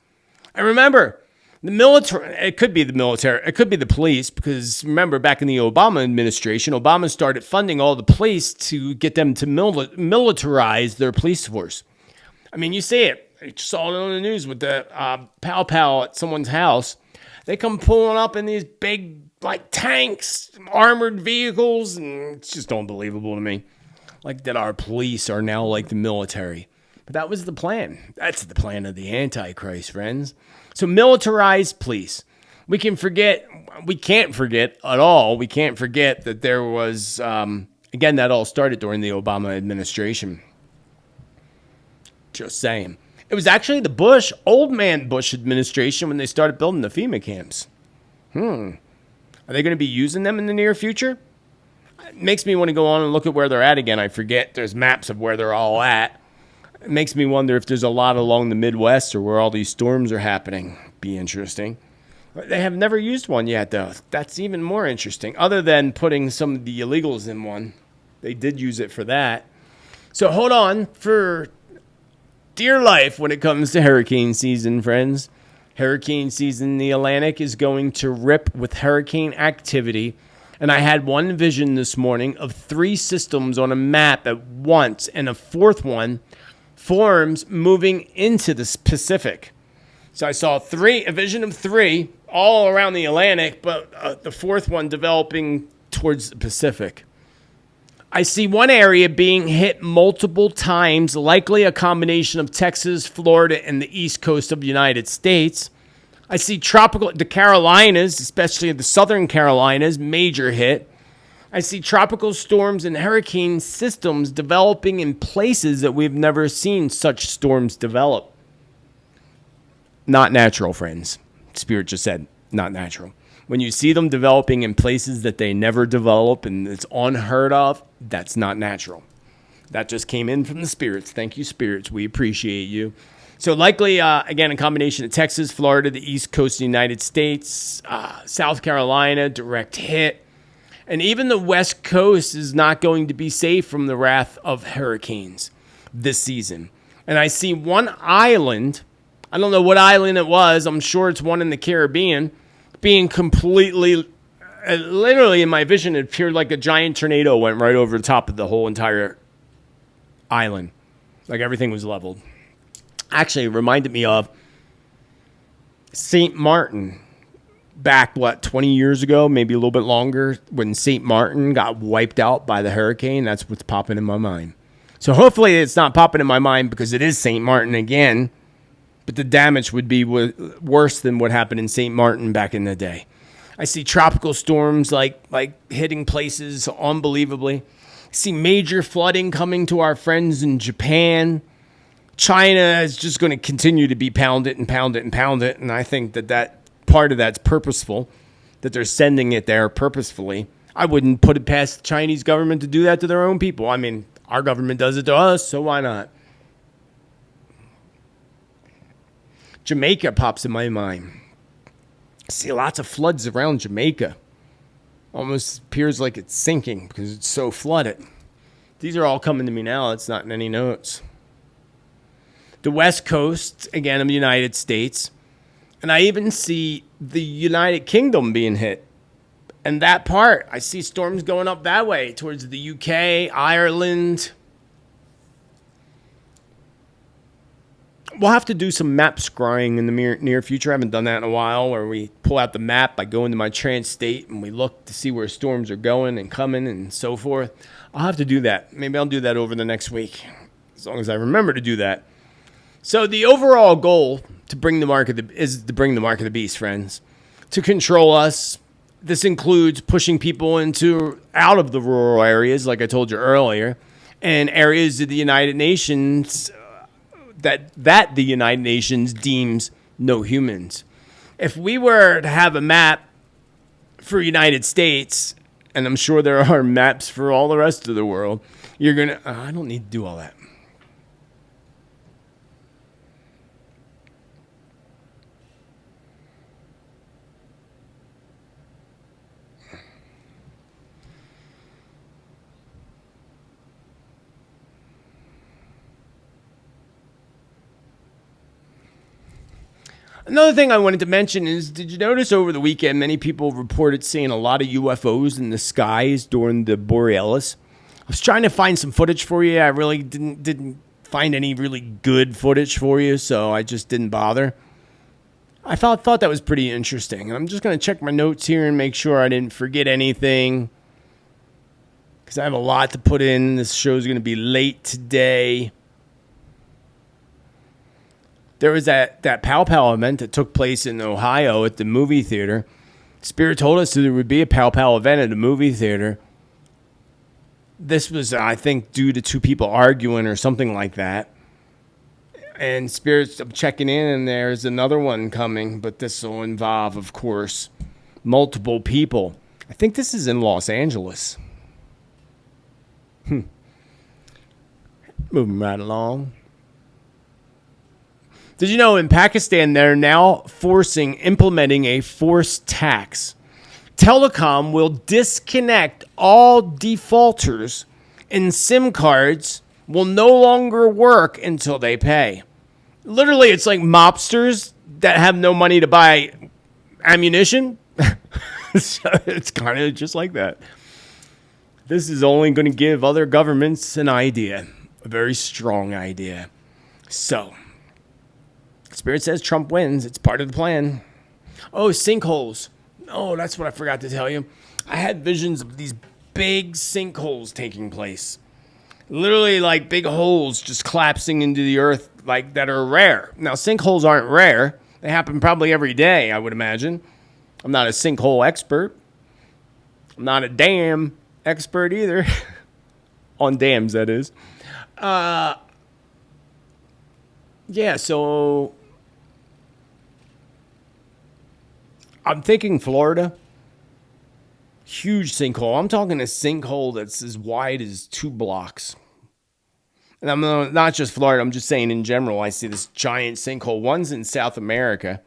And remember, The military, it could be the military, it could be the police, because remember back in the Obama administration, Obama started funding all the police to get them to militarize their police force. I mean, you see it. You saw it on the news with the pow at someone's house. They come pulling up in these big, like, tanks, armored vehicles, and it's just unbelievable to me. Like that our police are now like the military. But that was the plan. That's the plan of the Antichrist, friends. So militarized police. We can't forget at all. We can't forget that there was, again, that all started during the Obama administration. Just saying. It was actually the old man Bush administration when they started building the FEMA camps. Are they going to be using them in the near future? It makes me want to go on and look at where they're at again. I forget. There's maps of where they're all at. It makes me wonder if there's a lot along the Midwest or where all these storms are happening. Be interesting. They have never used one yet, though. That's even more interesting. Other than putting some of the illegals in one. They did use it for that. So hold on for dear life when it comes to hurricane season, friends. Hurricane season in the Atlantic is going to rip with hurricane activity. And I had one vision this morning of 3 systems on a map at once, and a 4th one forms moving into the Pacific. So I saw a vision of 3 all around the Atlantic, but the 4th one developing towards the Pacific. I see one area being hit multiple times, likely a combination of Texas, Florida, and the east coast of the United States. I see the Carolinas, especially the southern Carolinas, major hit. I see tropical storms and hurricane systems developing in places that we've never seen such storms develop. Not natural, friends. Spirit just said, not natural. When you see them developing in places that they never develop and it's unheard of, that's not natural. That just came in from the spirits. Thank you, spirits. We appreciate you. So likely, again, a combination of Texas, Florida, the east coast of the United States, South Carolina, direct hit. And even the west coast is not going to be safe from the wrath of hurricanes this season. And I see one island, I don't know what island it was, I'm sure it's one in the Caribbean, being completely, literally in my vision, it appeared like a giant tornado went right over the top of the whole entire island. Like everything was leveled. Actually, it reminded me of St. Martin back, 20 years ago, maybe a little bit longer, when St. Martin got wiped out by the hurricane. That's what's popping in my mind. So hopefully it's not popping in my mind because it is St. Martin again, but the damage would be worse than what happened in St. Martin back in the day. I see tropical storms like hitting places unbelievably. I see major flooding coming to our friends in Japan. China is just going to continue to be pound it. And I think that part of that's purposeful, that they're sending it there purposefully. I wouldn't put it past the Chinese government to do that to their own people. I mean, our government does it to us, so why not? Jamaica pops in my mind. I see lots of floods around Jamaica. Almost appears like it's sinking because it's so flooded. These are all coming to me now. It's not in any notes. The West Coast, again, of the United States. And I even see the United Kingdom being hit. And that part, I see storms going up that way towards the UK, Ireland. We'll have to do some map scrying in the near future. I haven't done that in a while, where we pull out the map. I go into my Transstate and we look to see where storms are going and coming and so forth. I'll have to do that. Maybe I'll do that over the next week, as long as I remember to do that. So the overall goal to bring the mark of the beast, friends, to control us. This includes pushing people out of the rural areas, like I told you earlier, and areas of the United Nations that the United Nations deems no humans. If we were to have a map for United States, and I'm sure there are maps for all the rest of the world, I don't need to do all that. Another thing I wanted to mention is, did you notice over the weekend many people reported seeing a lot of UFOs in the skies during the Borealis? I was trying to find some footage for you. I really didn't find any really good footage for you, so I just didn't bother. I thought that was pretty interesting. And I'm just going to check my notes here and make sure I didn't forget anything, because I have a lot to put in. This show's going to be late today. There was that Pow Pow event that took place in Ohio at the movie theater. Spirit told us that there would be a Pow Pow event at the movie theater. This was, I think, due to two people arguing or something like that. And Spirit's checking in, and there's another one coming, but this will involve, of course, multiple people. I think this is in Los Angeles. Moving right along. Did you know in Pakistan they're now implementing a forced tax? Telecom will disconnect all defaulters, and SIM cards will no longer work until they pay. Literally, it's like mobsters that have no money to buy ammunition. So it's kind of just like that. This is only going to give other governments an idea, a very strong idea. So, Spirit says Trump wins. It's part of the plan. Oh, sinkholes. Oh, that's what I forgot to tell you. I had visions of these big sinkholes taking place. Literally like big holes just collapsing into the earth like that are rare. Now, sinkholes aren't rare. They happen probably every day, I would imagine. I'm not a sinkhole expert. I'm not a dam expert either. On dams, that is. Yeah, so I'm thinking Florida. Huge sinkhole. I'm talking a sinkhole that's as wide as 2 blocks. And I'm not just Florida. I'm just saying in general, I see this giant sinkhole. One's in South America,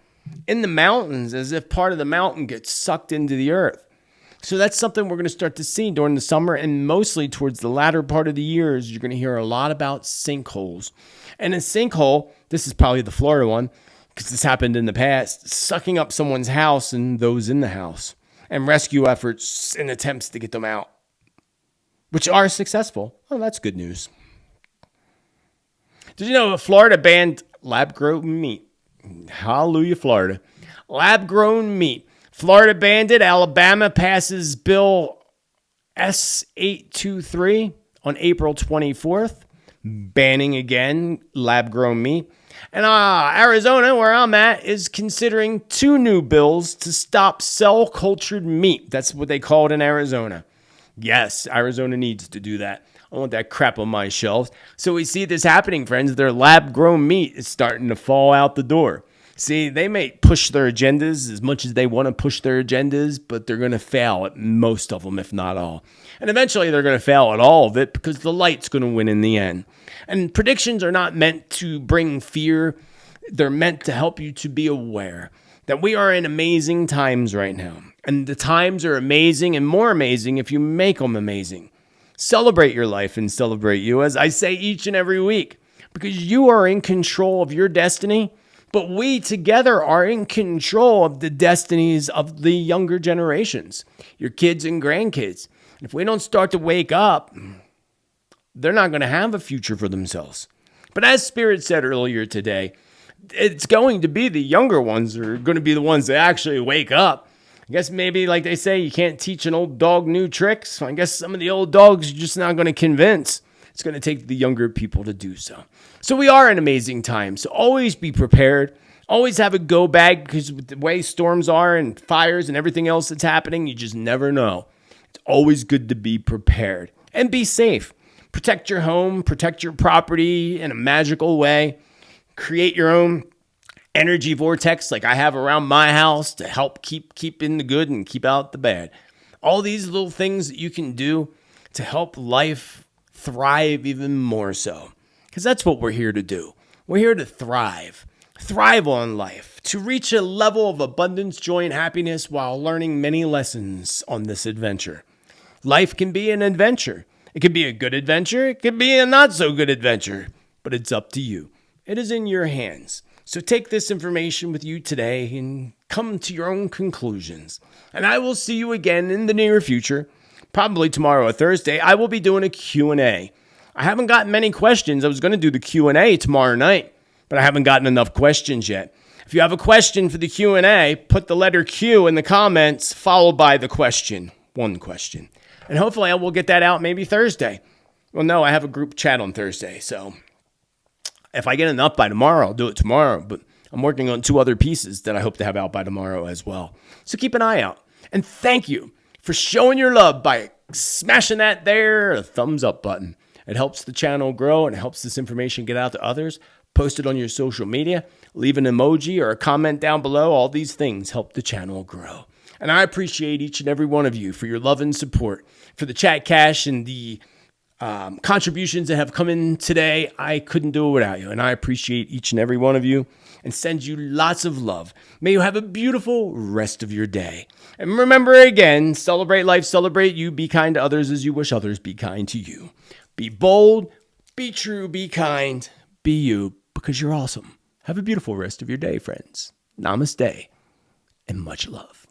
in the mountains, as if part of the mountain gets sucked into the earth. So that's something we're going to start to see during the summer, and mostly towards the latter part of the years, you're going to hear a lot about sinkholes. And a sinkhole, this is probably the Florida one, because this happened in the past, sucking up someone's house and those in the house, and rescue efforts and attempts to get them out, which are successful. Oh, that's good news. Did you know Florida banned lab-grown meat? Hallelujah, Florida. Lab-grown meat. Florida banned it. Alabama passes Bill S823 on April 24th, banning again lab-grown meat. And Arizona, where I'm at, is considering 2 new bills to stop cell-cultured meat. That's what they call it in Arizona. Yes, Arizona needs to do that. I want that crap on my shelves. So we see this happening, friends. Their lab-grown meat is starting to fall out the door. See, they may push their agendas as much as they want to push their agendas, but they're going to fail at most of them, if not all. And eventually they're going to fail at all of it because the light's going to win in the end. And predictions are not meant to bring fear. They're meant to help you to be aware that we are in amazing times right now. And the times are amazing and more amazing if you make them amazing. Celebrate your life and celebrate you, as I say each and every week, because you are in control of your destiny, but we together are in control of the destinies of the younger generations, your kids and grandkids. If we don't start to wake up, they're not going to have a future for themselves. But as Spirit said earlier today, it's going to be the younger ones that are going to be the ones that actually wake up. I guess maybe, like they say, you can't teach an old dog new tricks. I guess some of the old dogs are just not going to convince. It's going to take the younger people to do so. So we are in amazing times. So always be prepared. Always have a go bag, because with the way storms are and fires and everything else that's happening, you just never know. It's always good to be prepared and be safe. Protect your home, protect your property in a magical way. Create your own energy vortex like I have around my house to help keep in the good and keep out the bad. All these little things that you can do to help life thrive even more so. Because that's what we're here to do. We're here to thrive. Thrive on life. To reach a level of abundance, joy, and happiness while learning many lessons on this adventure. Life can be an adventure. It can be a good adventure. It can be a not so good adventure. But it's up to you. It is in your hands. So take this information with you today and come to your own conclusions. And I will see you again in the near future. Probably tomorrow or Thursday, I will be doing a Q&A. I haven't gotten many questions. I was going to do the Q&A tomorrow night, but I haven't gotten enough questions yet. If you have a question for the Q&A, put the letter Q in the comments, followed by the question. One question. And hopefully I will get that out maybe Thursday. Well, no, I have a group chat on Thursday, so if I get enough by tomorrow, I'll do it tomorrow. But I'm working on 2 other pieces that I hope to have out by tomorrow as well. So keep an eye out. And thank you for showing your love by smashing that there thumbs up button. It helps the channel grow and it helps this information get out to others. Post it on your social media. Leave an emoji or a comment down below. All these things help the channel grow. And I appreciate each and every one of you for your love and support. For the chat cash and the contributions that have come in today, I couldn't do it without you. And I appreciate each and every one of you and send you lots of love. May you have a beautiful rest of your day. And remember again, celebrate life, celebrate you, be kind to others as you wish others be kind to you. Be bold, be true, be kind, be you, because you're awesome. Have a beautiful rest of your day, friends. Namaste and much love.